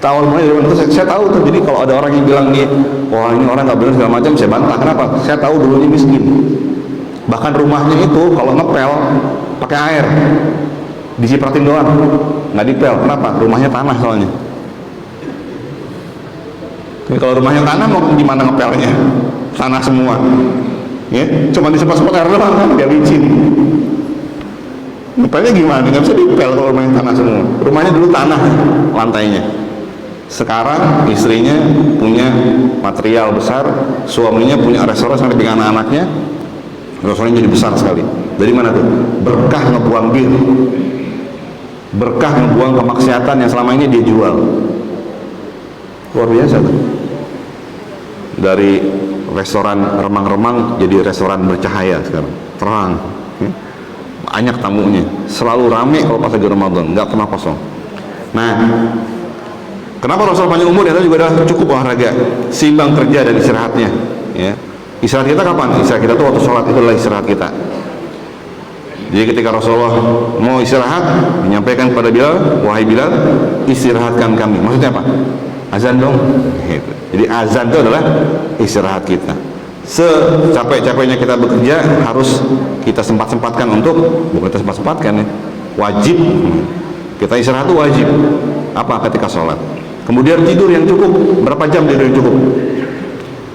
Tahu mulai dari itu saya tahu tuh. Jadi kalau ada orang yang bilang nih, wah ini orang nggak benar segala macam, saya bantah. Kenapa? Saya tahu dulunya miskin. Bahkan rumahnya itu kalau ngepel pakai air, disipratin doang, nggak dipel. Kenapa? Rumahnya tanah soalnya. Jadi kalau rumahnya tanah mau gimana ngepelnya? Tanah semua. Ya, cuma disemprot air doang kan, dia licin. Ngepelnya gimana? Nggak bisa dipel kalau rumahnya tanah semua. Rumahnya dulu tanah lantainya. Sekarang istrinya punya material besar, suaminya punya restoran sampai dengan anak-anaknya, restorannya jadi besar sekali. Dari mana tuh? Berkah ngebuang bir, berkah ngebuang kemaksiatan yang selama ini dia jual. Luar biasa tuh. Dari restoran remang-remang jadi restoran bercahaya sekarang, terang, banyak tamunya, selalu rame kalau pas lagi Ramadan, nggak pernah kosong. Nah, kenapa Rasul panjang umur? Itu juga adalah cukup olahraga, seimbang kerja dan istirahatnya. Ya. Istirahat kita kapan? Istirahat kita tuh waktu sholat, itu adalah istirahat kita. Jadi ketika Rasulullah mau istirahat, menyampaikan kepada Bilal, wahai Bilal, istirahatkan kami. Maksudnya apa? Azan dong. Gitu. Jadi azan itu adalah istirahat kita. Secapek-capeknya kita bekerja, harus kita sempat-sempatkan untuk, bukan kita sempat-sempatkan ya, wajib. Kita istirahat itu wajib. Apa? Ketika sholat. Kemudian tidur yang cukup. Berapa jam tidur yang cukup?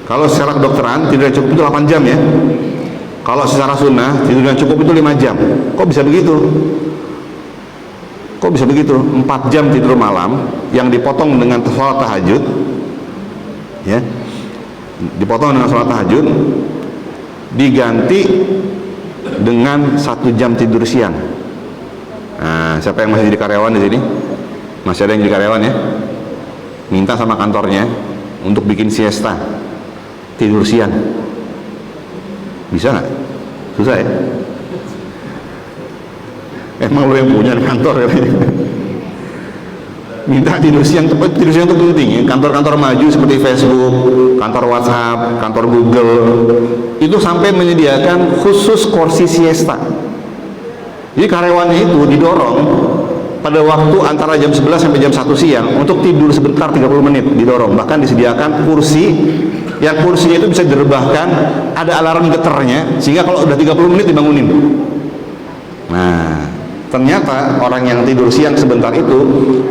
Kalau secara kedokteran tidur yang cukup itu 8 jam ya. Kalau secara sunnah tidur yang cukup itu 5 jam. Kok bisa begitu? Kok bisa begitu? 4 jam tidur malam yang dipotong dengan sholat tahajud, ya, dipotong dengan sholat tahajud, diganti dengan 1 jam tidur siang. Nah, siapa yang masih jadi karyawan di sini? Masih ada yang jadi karyawan ya? Minta sama kantornya untuk bikin siesta, tidur siang. Bisa nggak? Susah ya? Emang lo yang punya kantor ya? Minta tidur siang, tidur siang itu penting ya. Kantor-kantor maju seperti Facebook, kantor WhatsApp, kantor Google itu sampai menyediakan khusus kursi siesta. Jadi karyawannya itu didorong pada waktu antara jam 11 sampai jam 1 siang untuk tidur sebentar 30 menit, didorong. Bahkan disediakan kursi yang kursinya itu bisa direbahkan, ada alarm geternya, sehingga kalau udah 30 menit dibangunin. Nah, ternyata orang yang tidur siang sebentar itu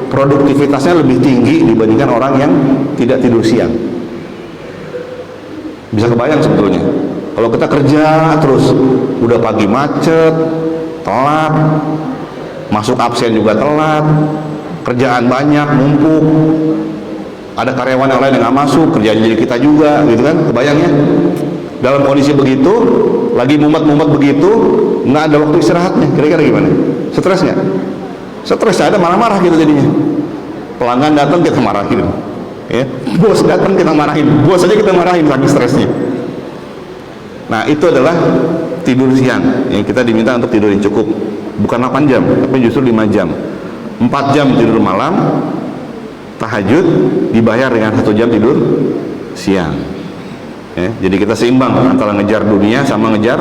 produktivitasnya lebih tinggi dibandingkan orang yang tidak tidur siang. Bisa kebayang sebetulnya kalau kita kerja terus, udah pagi macet, telat, masuk absen juga telat, kerjaan banyak, numpuk, ada karyawan yang lain yang nggak masuk, kerjaan jadi kita juga, gitu kan? Kebayangnya dalam kondisi begitu, lagi mumet-mumet begitu, nggak ada waktu istirahatnya, kira-kira gimana? Stres nggak? Stres, ada marah-marah gitu jadinya. Pelanggan datang kita marahin, ya. Bos datang kita marahin, bos aja kita marahin saking stresnya. Nah, itu adalah tidur siang yang kita diminta untuk tidur yang cukup, bukan 8 jam, tapi justru 5 jam. 4 jam tidur malam, tahajud dibayar dengan 1 jam tidur siang. Ya, jadi kita seimbang antara ngejar dunia sama ngejar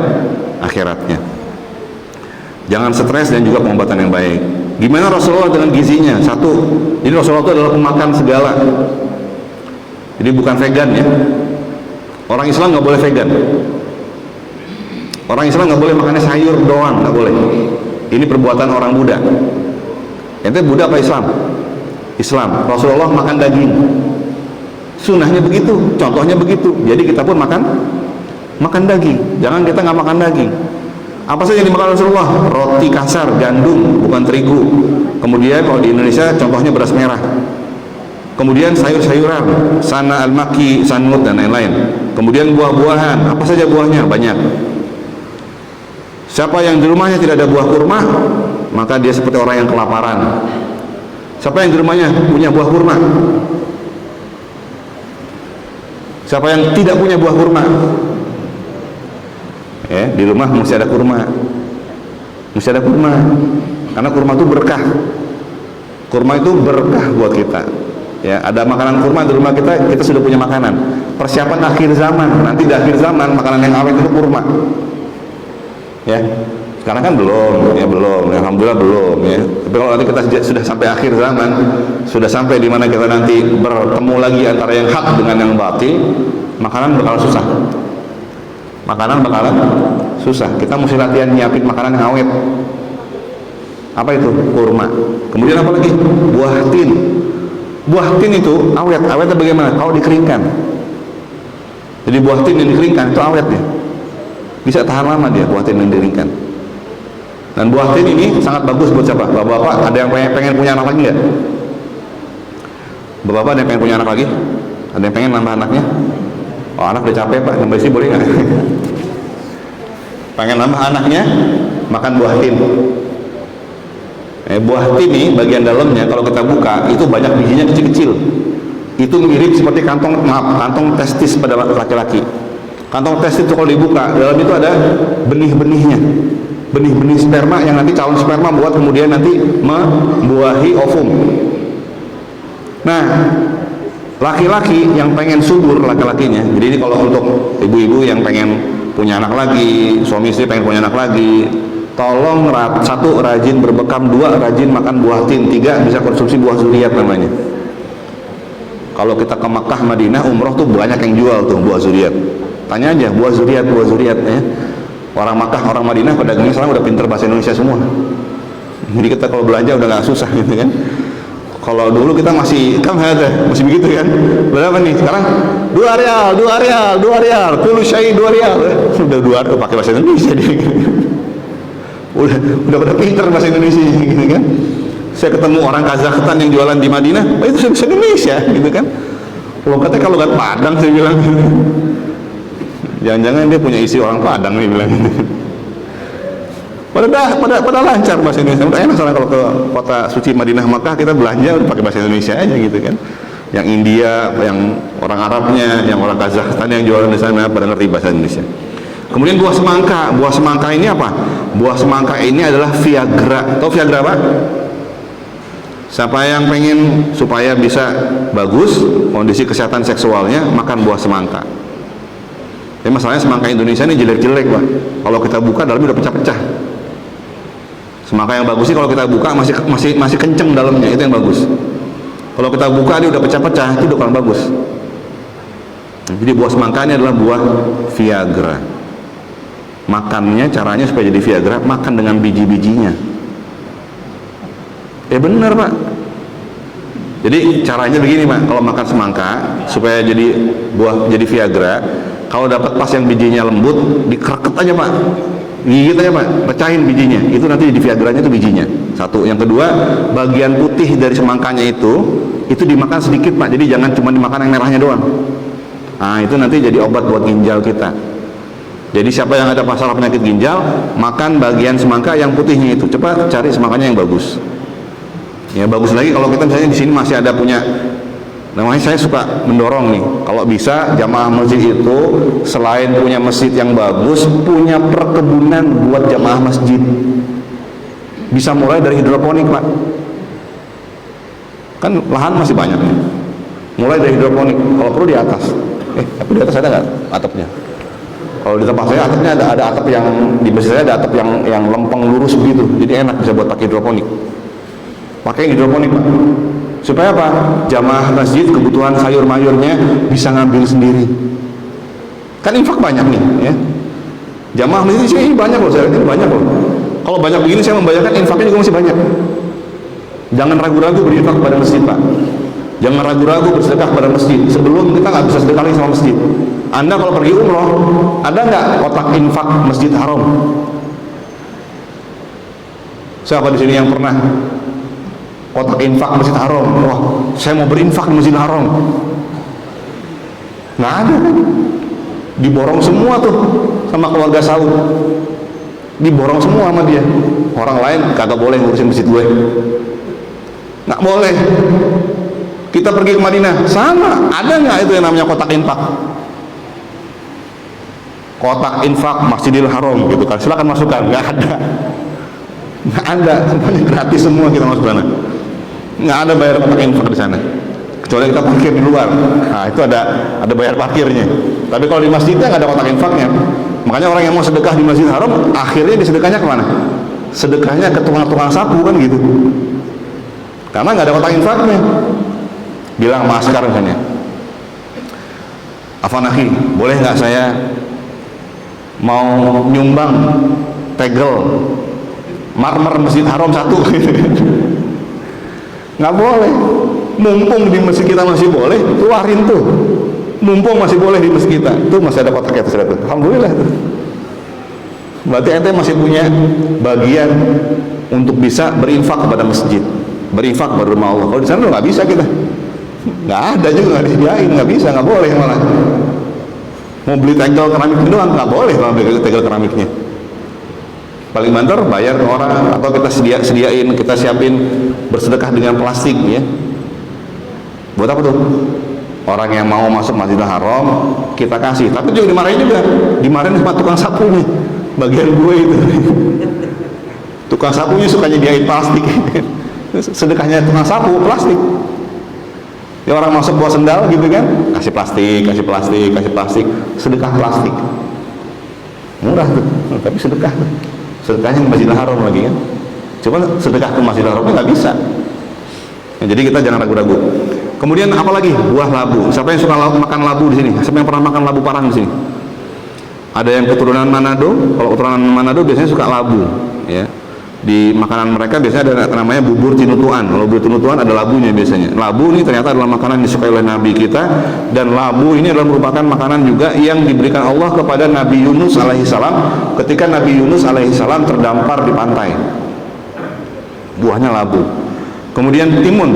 akhiratnya. Jangan stres dan juga pengobatan yang baik. Gimana Rasulullah dengan gizinya? 1, jadi Rasulullah itu adalah pemakan segala. Jadi bukan vegan ya. Orang Islam nggak boleh vegan. Orang Islam nggak boleh makannya sayur doang, nggak boleh. Ini perbuatan orang Buddha. Ente Buddha apa Islam? Islam. Rasulullah makan daging. Sunnahnya begitu, contohnya begitu. Jadi kita pun makan daging. Jangan kita nggak makan daging. Apa saja yang dimakan Rasulullah? Roti kasar, gandum, bukan terigu. Kemudian kalau di Indonesia contohnya beras merah. Kemudian sayur-sayuran, sana al-maki, sanut dan lain-lain. Kemudian buah-buahan, apa saja buahnya? Banyak. Siapa yang di rumahnya tidak ada buah kurma, maka dia seperti orang yang kelaparan. Siapa yang di rumahnya punya buah kurma? Siapa yang tidak punya buah kurma? Ya, di rumah mesti ada kurma. Mesti ada kurma. Karena kurma itu berkah. Kurma itu berkah buat kita. Ya, ada makanan kurma di rumah kita, kita sudah punya makanan. Persiapan akhir zaman, nanti di akhir zaman makanan yang awet itu kurma. Ya, sekarang kan belum, ya belum, alhamdulillah belum ya. Tapi kalau nanti kita sudah sampai akhir zaman, sudah sampai di mana kita nanti bertemu lagi antara yang hak dengan yang batil, makanan bakal susah. Makanan bakalan susah. Kita mesti latihan nyiapin makanan yang awet. Apa itu? Kurma. Kemudian apa lagi? Buah tin. Buah tin itu awet. Awetnya bagaimana? Kalau dikeringkan. Jadi buah tin yang dikeringkan itu awet ya. Bisa tahan lama dia buah tin yang dikeringkan. Dan buah tin ini sangat bagus buat siapa? Bapak-bapak ada yang pengen punya anak lagi nggak? Bapak-bapak ada yang pengen punya anak lagi? Ada yang pengen nambah anaknya? Oh, anak udah capek pak, nambah isi boleh nggak? Pengen nambah anaknya, makan buah tin. Buah tin ini bagian dalamnya kalau kita buka itu banyak bijinya kecil-kecil. Itu mirip seperti kantong testis pada laki-laki. Kantong testis itu kalau dibuka, dalam itu ada benih-benihnya, benih-benih sperma yang nanti calon sperma buat kemudian nanti membuahi ovum. Nah, laki-laki yang pengen subur laki-lakinya, jadi ini kalau untuk ibu-ibu yang pengen punya anak lagi, suami istri pengen punya anak lagi, tolong satu, rajin berbekam, dua, rajin makan buah tin, tiga, bisa konsumsi buah zuriat namanya. Kalau kita ke Makkah, Madinah, umroh tuh banyak yang jual tuh buah zuriat. Tanya aja buah zuriat ya. Orang Makkah, orang Madinah pedagangnya sekarang udah pinter bahasa Indonesia semua. Jadi kita kalau belanja udah nggak susah gitu kan. Kalau dulu kita masih begitu kan. Berapa nih? Sekarang 2 rial, kulu syai 2 rial. Sudah 2 rial pakai bahasa Indonesia dia. Udah pada pinter bahasa Indonesia gitu kan. Saya ketemu orang Kazakhstan yang jualan di Madinah, itu bahasa Indonesia gitu kan. Kalau katanya kalau nggak Padang saya bilang gitu. Jangan-jangan dia punya isi orang Padang nih bilang gitu. Pada lancar bahasa Indonesia. Udah enak soalnya kalau ke kota suci Madinah Makkah kita belanja udah pakai bahasa Indonesia aja gitu kan. Yang India, yang orang Arabnya, yang orang Kazakhstan yang jualan di sana pada ngerti bahasa Indonesia. Kemudian buah semangka. Buah semangka ini apa? Buah semangka ini adalah Viagra. Tahu Viagra apa? Siapa yang pengen supaya bisa bagus kondisi kesehatan seksualnya, makan buah semangka. Tapi masalahnya semangka Indonesia ini jelek-jelek Pak. Kalau kita buka dalamnya udah pecah-pecah. Semangka yang bagus sih kalau kita buka masih kenceng dalamnya, itu yang bagus. Kalau kita buka dia udah pecah-pecah, itu udah kurang bagus. Jadi buah semangka ini adalah buah Viagra. Makannya caranya supaya jadi Viagra, makan dengan biji-bijinya. Bener Pak. Jadi caranya begini Pak, kalau makan semangka supaya jadi Viagra, kalau dapat pas yang bijinya lembut, dikereket aja Pak. Gigit aja Pak, pecahin bijinya, itu nanti di Viagranya itu bijinya. Satu, yang kedua, bagian putih dari semangkanya itu dimakan sedikit Pak, jadi jangan cuma dimakan yang merahnya doang. Nah itu nanti jadi obat buat ginjal kita. Jadi siapa yang ada masalah penyakit ginjal, makan bagian semangka yang putihnya itu. Coba cari semangkanya yang bagus. Ya bagus lagi kalau kita misalnya di sini masih ada punya. Namanya saya suka mendorong nih, kalau bisa jamaah masjid itu selain punya masjid yang bagus, punya perkebunan buat jamaah masjid. Bisa mulai dari hidroponik Pak. Kan lahan masih banyak nih. Mulai dari hidroponik, kalau perlu di atas. Tapi di atas ada nggak atapnya? Kalau di tempat saya atapnya ada atap yang di masjid saya ada atap yang lempeng lurus begitu, jadi enak bisa buat pakai hidroponik. Pakai hidroponik Pak. Supaya apa? Jamaah masjid kebutuhan sayur mayurnya bisa ngambil sendiri. Kan infak banyak nih, ya. Jamaah masjid ini banyak loh, saya ini banyak loh. Kalau banyak begini saya membayangkan infaknya juga masih banyak. Jangan ragu-ragu berinfak pada masjid Pak. Jangan ragu-ragu bersedekah pada masjid. Sebelum kita nggak bisa sedekah lagi sama masjid. Anda kalau pergi umroh, ada nggak kotak infak Masjid Haram? Siapa di sini yang pernah kotak infak Masjid Haram. Wah, saya mau berinfak di Masjid Haram. Nggak ada kan? Diborong semua tuh sama keluarga Saud. Diborong semua sama dia. Orang lain kagak boleh ngurusin masjid gue. Nggak boleh. Kita pergi ke Madinah, sama. Ada nggak itu yang namanya kotak infak? Kotak infak Masjidil Haram gitu kan? Silakan masukkan. Nggak ada. Nggak ada. Semuanya gratis semua kita masuk sana. Nggak ada bayar kotak infak di sana. Kecuali kita parkir di luar. Nah itu ada bayar parkirnya. Tapi kalau di masjidnya nggak ada kotak infaknya. Makanya orang yang mau sedekah di Masjidil Haram, akhirnya disedekahnya kemana? Sedekahnya ke tukang-tukang sapu kan gitu. Karena nggak ada kotak infaknya. Bilang masker misalnya, Afanahi, boleh nggak saya mau nyumbang tegel marmer Masjid Haram 1? Nggak boleh. Mumpung di masjid kita masih boleh, keluarin tuh. Mumpung masih boleh di masjid kita, itu masih ada kotaknya tuh. Alhamdulillah tuh. Berarti ente masih punya bagian untuk bisa berinfak kepada masjid, berinfak kepada rumah Allah. Kalau di sana nggak bisa kita, nggak ada juga, nggak disediain, nggak bisa, nggak boleh malah. Mau beli tegel keramik doang nggak boleh kalau beli tegel keramiknya. Paling banter bayar ke orang, atau kita sediain, kita siapin bersedekah dengan plastik ya. Buat apa tuh? Orang yang mau masuk Masjidil Haram kita kasih, tapi juga dimarahin sama tukang sapunya. Bagian gue itu. Tukang sapunya suka nyediain plastik. Sedekahnya tukang sapu plastik. Ya orang masuk bawa sendal gitu kan, kasih plastik, sedekah plastik. Murah tuh, tapi sedekah. Sedekahnya Masjidil Haram lagi kan. Cuma sedekah ke Masjidil Haram nggak bisa. Ya, jadi kita jangan ragu-ragu. Kemudian apalagi buah labu. Siapa yang suka makan labu di sini? Siapa yang pernah makan labu parang di sini? Ada yang keturunan Manado. Kalau keturunan Manado biasanya suka labu. Ya. Di makanan mereka biasanya ada namanya bubur tinutuan. Kalau bubur tinutuan ada labunya biasanya. Labu ini ternyata adalah makanan yang disukai oleh Nabi kita, dan labu ini adalah merupakan makanan juga yang diberikan Allah kepada Nabi Yunus alaihissalam ketika Nabi Yunus alaihissalam terdampar di pantai. Buahnya labu. Kemudian timun.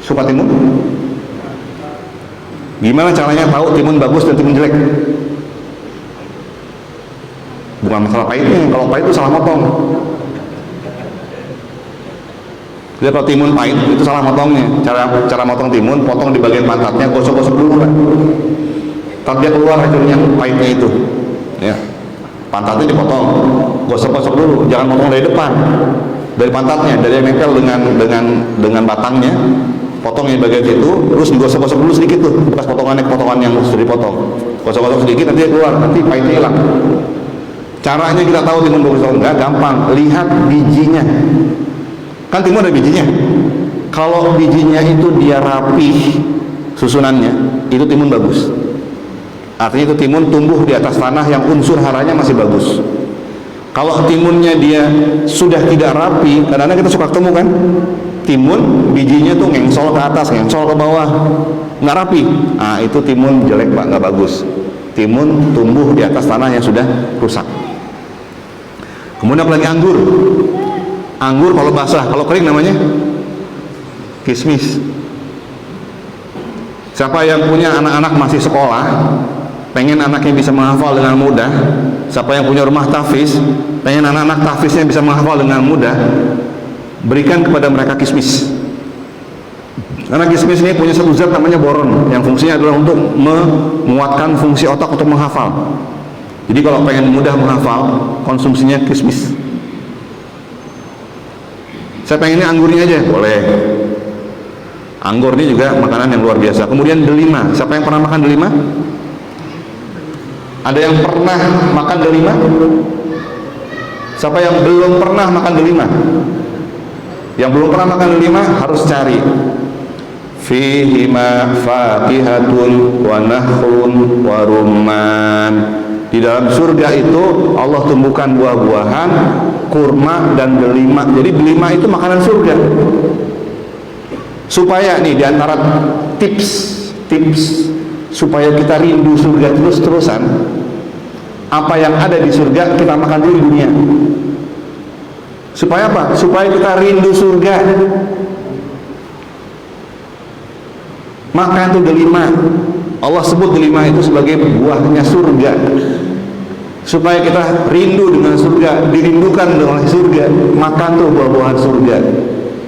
Suka timun? Gimana caranya tahu timun bagus dan timun jelek? Bukan masalah pahitnya, kalau pahit itu salah motong. Jadi kalau timun pahit itu salah motongnya. Cara motong timun, potong di bagian pantatnya, gosok-gosok dulu kan. Tapi dia keluar racunnya pahitnya itu. Ya. Pantatnya dipotong, gosok-gosok dulu, jangan motong dari depan. Dari pantatnya, dari yang nempel dengan batangnya, potong yang bagian situ, terus digosok-gosok dulu sedikit tuh, bekas potongan yang sudah dipotong. Gosok-gosok sedikit, nanti dia keluar, nanti pahitnya hilang. Caranya kita tahu timun bagus atau enggak gampang, lihat bijinya. Kan timun ada bijinya. Kalau bijinya itu dia rapih susunannya, itu timun bagus. Artinya itu timun tumbuh di atas tanah yang unsur haranya masih bagus. Kalau timunnya dia sudah tidak rapi, kadang-kadang kita suka ketemu kan, timun bijinya tuh ngengsol ke atas, ngengsol ke bawah, nggak rapi. Ah itu timun jelek pak, nggak bagus. Timun tumbuh di atas tanah yang sudah rusak. Kemudian apalagi anggur. Anggur kalau basah, kalau kering namanya kismis. Siapa yang punya anak-anak masih sekolah, pengen anaknya bisa menghafal dengan mudah, siapa yang punya rumah tahfiz, pengen anak-anak tahfiznya bisa menghafal dengan mudah, berikan kepada mereka kismis. Karena kismis ini punya satu zat namanya boron, yang fungsinya adalah untuk menguatkan fungsi otak untuk menghafal. Jadi kalau pengen mudah menghafal, konsumsinya kismis. Saya pengennya anggurnya aja, boleh. Anggur ini juga makanan yang luar biasa. Kemudian delima, siapa yang pernah makan delima? Ada yang pernah makan delima? Siapa yang belum pernah makan delima? Yang belum pernah makan delima harus cari. Fihima fakihatun wa nahrun wa rumman. Di dalam surga itu Allah tumbuhkan buah-buahan, kurma dan delima. Jadi delima itu makanan surga. Supaya nih diantara tips supaya kita rindu surga terus-terusan, apa yang ada di surga kita makan dulu di dunia. Supaya apa? Supaya kita rindu surga. Makan itu delima. Allah sebut delima itu sebagai buahnya surga. Supaya kita rindu dengan surga, dirindukan dengan surga, makan tuh buah-buahan surga.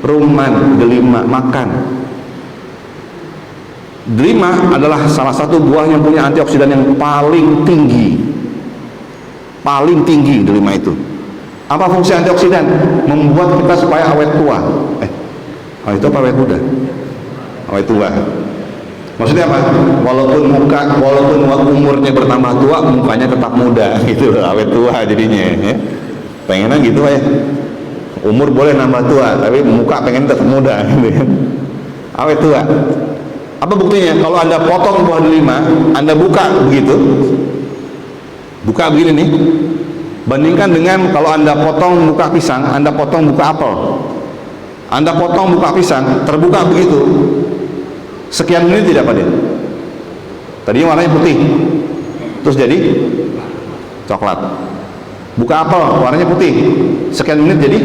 Rumman, delima, makan. Delima adalah salah satu buah yang punya antioksidan yang paling tinggi. Paling tinggi delima itu. Apa fungsi antioksidan? Membuat kita supaya awet tua. Itu apa awet muda? Awet tua. Maksudnya apa? Walaupun umurnya bertambah tua, mukanya tetap muda, gitu loh, awet tua jadinya. Ya. Pengennya gitu ya. Umur boleh nambah tua, tapi muka pengen tetap muda, gitu ya. Awet tua. Apa buktinya? Kalau Anda potong buah delima, Anda buka begitu, buka begini nih. Bandingkan dengan kalau Anda potong buka pisang, Anda potong buka apel. Anda potong buka pisang, terbuka begitu. Sekian menit tidak Pak? Tadinya warnanya putih, terus jadi coklat. Buka apel, warnanya putih, sekian menit jadi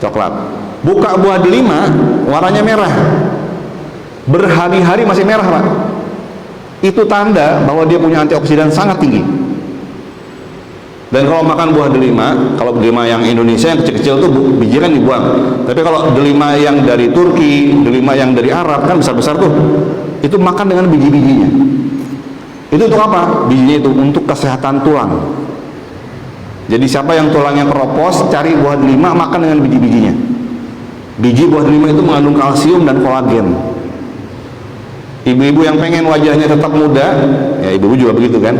coklat. Buka buah delima, warnanya merah, berhari-hari masih merah Pak. Itu tanda bahwa dia punya antioksidan sangat tinggi. Dan kalau makan buah delima, kalau delima yang Indonesia yang kecil-kecil tuh biji kan dibuang. Tapi kalau delima yang dari Turki, delima yang dari Arab kan besar-besar tuh, itu makan dengan biji-bijinya. Itu untuk apa? Bijinya itu untuk kesehatan tulang. Jadi siapa yang tulangnya keropos, cari buah delima, makan dengan biji-bijinya. Biji buah delima itu mengandung kalsium dan kolagen. Ibu-ibu yang pengen wajahnya tetap muda, ya ibu-ibu juga begitu kan?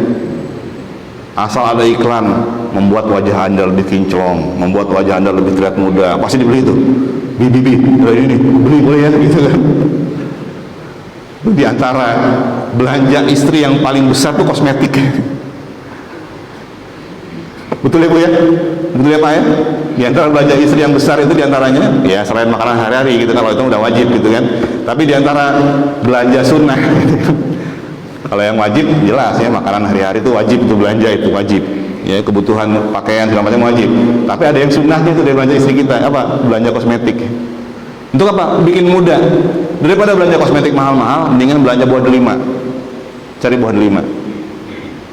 Asal ada iklan membuat wajah Anda lebih kinclong, membuat wajah Anda lebih terlihat muda, pasti dibeli itu. Bibi, ini beli boleh ya, gitu kan. Di antara belanja istri yang paling besar tuh kosmetik. Betul ya Bu ya? Betul ya Pak ya? Di antara belanja istri yang besar itu diantaranya, ya selain makanan sehari-hari gitu, kalau itu udah wajib gitu kan. Tapi diantara belanja sunnah, kalau yang wajib jelas ya, makanan hari-hari itu wajib, itu belanja itu wajib. Ya, kebutuhan pakaian segala macam wajib. Tapi ada yang sunnahnya itu dari belanja istri kita, apa? Belanja kosmetik. Untuk apa? Bikin muda. Daripada belanja kosmetik mahal-mahal, mendingan belanja buah delima. Cari buah delima.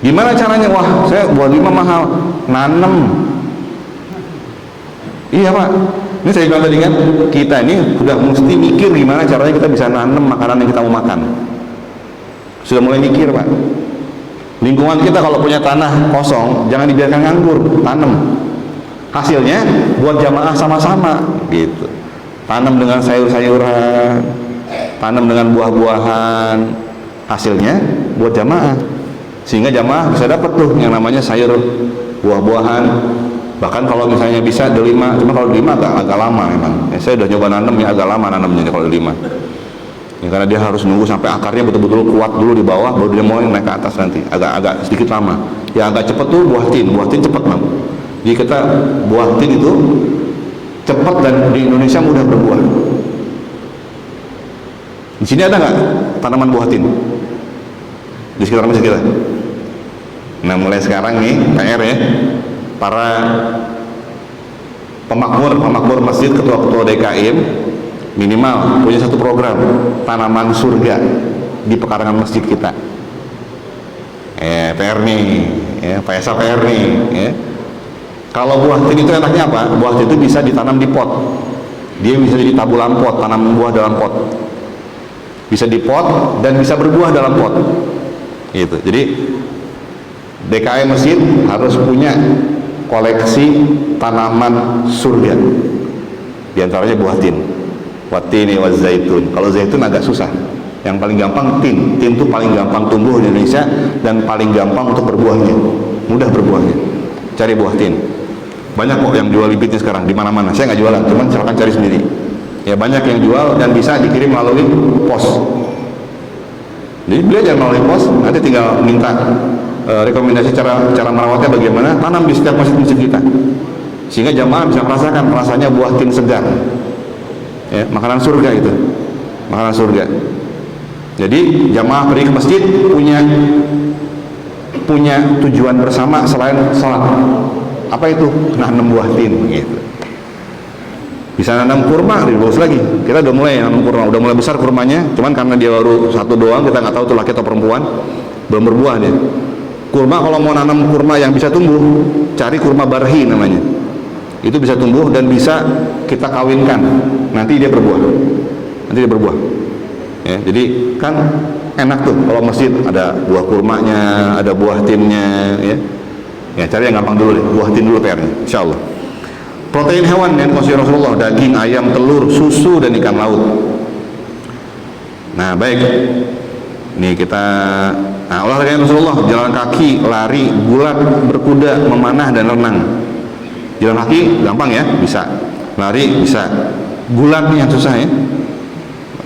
Gimana caranya? Wah, saya buah delima mahal. Nanem. Iya Pak. Ini saya bilang tadi kan, kita ini udah mesti mikir gimana caranya kita bisa nanem makanan yang kita mau makan. Sudah mulai mikir Pak. Lingkungan kita kalau punya tanah kosong, jangan dibiarkan nganggur, tanam. Hasilnya buat jamaah sama-sama gitu. Tanam dengan sayur-sayuran, tanam dengan buah-buahan. Hasilnya buat jamaah. Sehingga jamaah bisa dapat tuh yang namanya sayur, buah-buahan. Bahkan kalau misalnya bisa delima, cuma kalau delima agak lama memang. Ya, saya udah nyoba nanam ya, agak lama nanamnya kalau delima. Ya, karena dia harus nunggu sampai akarnya betul-betul kuat dulu di bawah, baru dia mulai naik ke atas nanti. Agak sedikit lama. Yang agak cepat tuh buah tin. Buah tin cepat Bang. Jadi kita buah tin itu cepat dan di Indonesia mudah berbuah. Di sini ada nggak tanaman buah tin? Di sekitar masjid kita. Nah mulai sekarang nih PR ya, para pemakmur masjid, ketua-ketua DKM minimal punya satu program tanaman surga di pekarangan masjid kita. PR nih, ya, PSA PR nih. Ya. Kalau buah tin itu enaknya apa? Buah tin itu bisa ditanam di pot. Dia bisa jadi tabulan pot, tanam buah dalam pot. Bisa di pot dan bisa berbuah dalam pot. Gitu. Jadi DKM masjid harus punya koleksi tanaman surga. Di antaranya buah tin. Watini wa zaitun. Kalau zaitun agak susah. Yang paling gampang tin. Tin itu paling gampang tumbuh di Indonesia dan paling gampang untuk berbuahnya. Mudah berbuahnya. Cari buah tin. Banyak kok yang jual bibitnya sekarang di mana-mana. Saya nggak jualan, cuman silakan cari sendiri. Ya banyak yang jual dan bisa dikirim melalui pos. Jadi beli aja melalui pos, nanti tinggal minta rekomendasi cara merawatnya bagaimana, tanam di setiap masjid kita. Sehingga jamaah bisa merasakan rasanya buah tin segar. Ya, makanan surga itu. Makanan surga. Jadi jamaah pergi ke masjid punya tujuan bersama selain sholat. Apa itu? Nanam buah tin gitu. Bisa nanam kurma, lebih bagus lagi. Kita udah mulai nanam kurma, udah mulai besar kurmanya, cuman karena dia baru satu doang, kita nggak tahu tuh laki atau perempuan, belum berbuah dia. Kurma kalau mau nanam kurma yang bisa tumbuh, cari kurma barhi namanya. Itu bisa tumbuh dan bisa kita kawinkan. Nanti dia berbuah. Ya, jadi kan enak tuh kalau masjid ada buah kurmanya, ada buah timnya, ya. Ya, cari yang gampang dulu deh, buah tin dulu PR-nya, insyaallah. Protein hewan yang dikonsumsi Rasulullah, daging, ayam, telur, susu, dan ikan laut. Nah, baik. Ini kita olahraga Rasulullah, jalan kaki, lari, gulat, berkuda, memanah, dan renang. Jalan kaki gampang ya, bisa. Lari bisa. Gulat nih yang susah ya.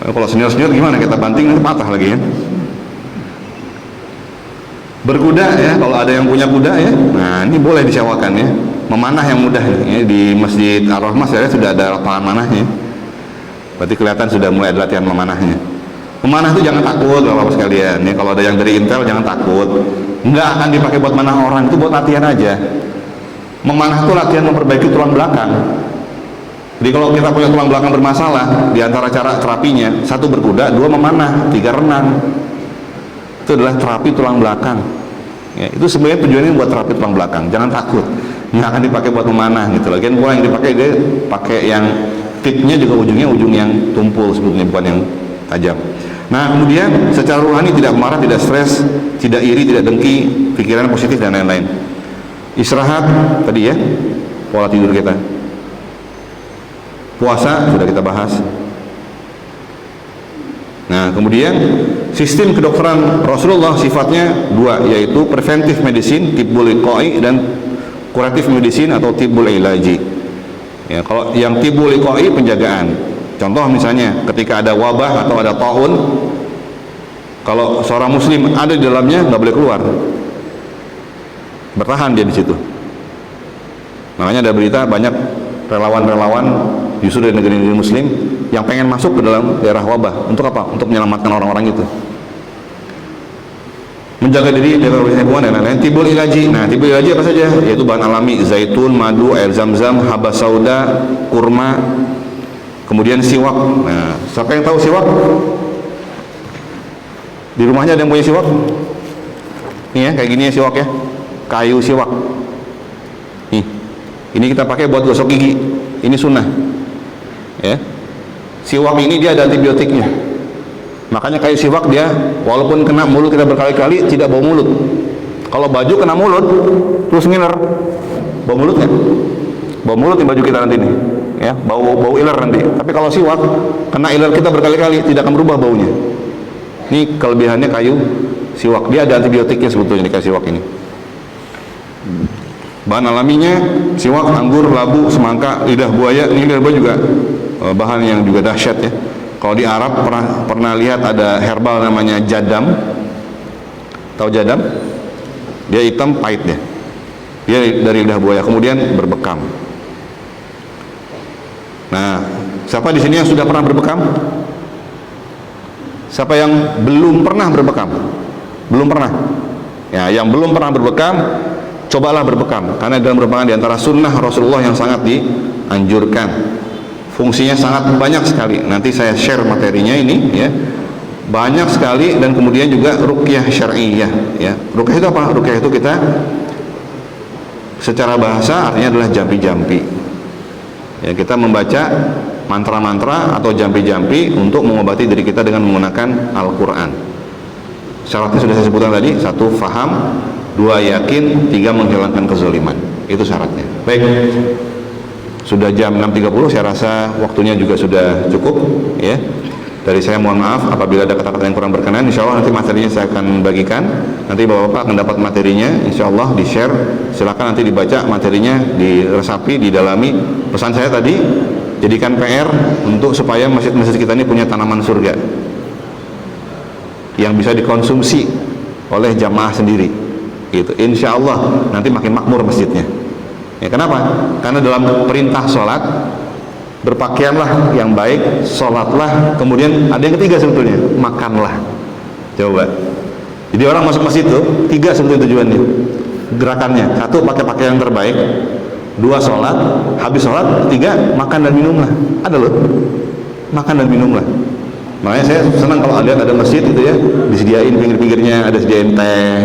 Kalau senior-senior gimana, kita banting nanti patah lagi ya. Berkuda ya, kalau ada yang punya kuda ya, nah ini boleh disewakan ya. Memanah yang mudah ya, di Masjid Ar-Rahmah saya sudah ada lapangan manahnya. Berarti kelihatan sudah mulai ada latihan memanahnya. Memanah itu jangan takut Bapak sekalian ya. Kalau ada yang dari Intel jangan takut. Nggak akan dipakai buat manah orang, itu buat latihan aja. Memanah itu latihan memperbaiki tulang belakang. Jadi kalau kita punya tulang belakang bermasalah, di antara cara terapinya, 1 berkuda, 2 memanah, 3 renang. Itu adalah terapi tulang belakang. Ya, itu sebenarnya tujuannya buat terapi tulang belakang. Jangan takut. Nggak akan dipakai buat memanah gitu. Lagian pula yang dipakai dia pakai yang tipnya juga ujungnya ujung yang tumpul sebetulnya, bukan yang tajam. Nah, kemudian secara rohani tidak marah, tidak stres, tidak iri, tidak dengki, pikiran positif dan lain-lain. Istirahat tadi ya, pola tidur kita. Puasa sudah kita bahas. Nah, kemudian sistem kedokteran Rasulullah sifatnya 2, yaitu preventive medicine, tibbul wiqai, dan kuratif medicine atau tibbul ilaji. Ya, kalau yang tibbul wiqai penjagaan. Contoh misalnya ketika ada wabah atau ada taun, kalau seorang muslim ada di dalamnya nggak boleh keluar. Bertahan dia di situ. Makanya ada berita banyak relawan-relawan justru dari negeri-negeri muslim yang pengen masuk ke dalam daerah wabah. Untuk apa? Untuk menyelamatkan orang-orang itu. Menjaga diri dari hubungan dan lain-lain. Tibbul ilaji. Nah, tibbul ilaji apa saja? Yaitu bahan alami, zaitun, madu, air zam-zam, habas sauda, kurma, kemudian siwak. Nah, siapa yang tahu siwak? Di rumahnya ada yang punya siwak? Nih ya, kayak gini ya siwak ya. Kayu siwak. Nih. Ini kita pakai buat gosok gigi. Ini sunnah. Ya. Siwak ini dia ada antibiotiknya. Makanya kayu siwak dia walaupun kena mulut kita berkali-kali tidak bau mulut. Kalau baju kena mulut terus ngiler, bau mulut nggak? Bau mulut di baju kita nanti nih, ya bau iler nanti. Tapi kalau siwak kena iler kita berkali-kali tidak akan berubah baunya. Ini kelebihannya kayu siwak, dia ada antibiotiknya sebetulnya di kayu siwak ini. Bahan alaminya siwak, anggur, labu, semangka, lidah buaya. Ini lidah buaya juga bahan yang juga dahsyat ya. Kalau di Arab pernah lihat ada herbal namanya jadam. Tahu jadam? Dia hitam pahit dia. Dia dari lidah buaya, kemudian berbekam. Nah, siapa di sini yang sudah pernah berbekam? Siapa yang belum pernah berbekam? Belum pernah. Ya, yang belum pernah berbekam, cobalah berbekam. Karena dalam berbekam di antara sunnah Rasulullah yang sangat dianjurkan. Fungsinya sangat banyak sekali. Nanti saya share materinya ini ya. Banyak sekali, dan kemudian juga ruqyah syar'iyyah ya. Ruqyah itu apa? Ruqyah itu kita secara bahasa artinya adalah jampi-jampi. Ya, kita membaca mantra-mantra atau jampi-jampi untuk mengobati diri kita dengan menggunakan Al-Qur'an. Syaratnya sudah saya sebutkan tadi, 1 faham, 2 yakin, 3 menghilangkan kezaliman. Itu syaratnya. Baik. Sudah jam 6.30, saya rasa waktunya juga sudah cukup ya. Dari saya mohon maaf apabila ada kata-kata yang kurang berkenan. Insya Allah nanti materinya saya akan bagikan. Nanti bapak-bapak akan dapat materinya, insya Allah di share. Silakan nanti dibaca materinya, diresapi, didalami. Pesan saya tadi, jadikan PR untuk supaya masjid-masjid kita ini punya tanaman surga yang bisa dikonsumsi oleh jamaah sendiri gitu. Insya Allah nanti makin makmur masjidnya ya. Kenapa? Karena dalam perintah sholat, berpakaianlah yang baik, sholatlah, kemudian ada yang ketiga sebetulnya, makanlah. Coba, jadi orang masuk masjid itu 3 sebetulnya tujuannya, gerakannya. 1, pakai pakaian yang terbaik. 2 sholat, habis sholat 3 makan dan minumlah. Ada loh, makan dan minumlah. Makanya saya senang kalau lihat ada masjid itu ya, disediain pinggir-pinggirnya ada sediain teh,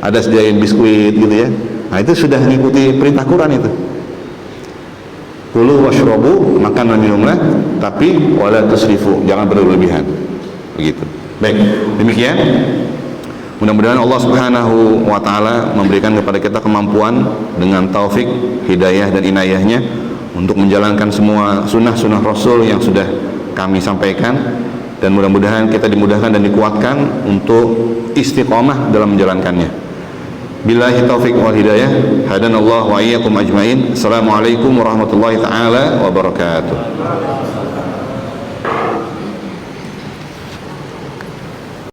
ada sediain biskuit gitu ya. Nah itu sudah mengikuti perintah Quran itu. Kulu washrobu, makan dan minumlah, tapi wala tusrifu, jangan berlebihan. Begitu. Baik, demikian. Mudah-mudahan Allah Subhanahu wa taala memberikan kepada kita kemampuan dengan taufik, hidayah dan inayahnya untuk menjalankan semua sunnah-sunnah Rasul yang sudah kami sampaikan, dan mudah-mudahan kita dimudahkan dan dikuatkan untuk istiqomah dalam menjalankannya. Billahi taufik wal hidayah, hadanallahu wa iyyakum ajmain. Assalamualaikum warahmatullahi taala wabarakatuh.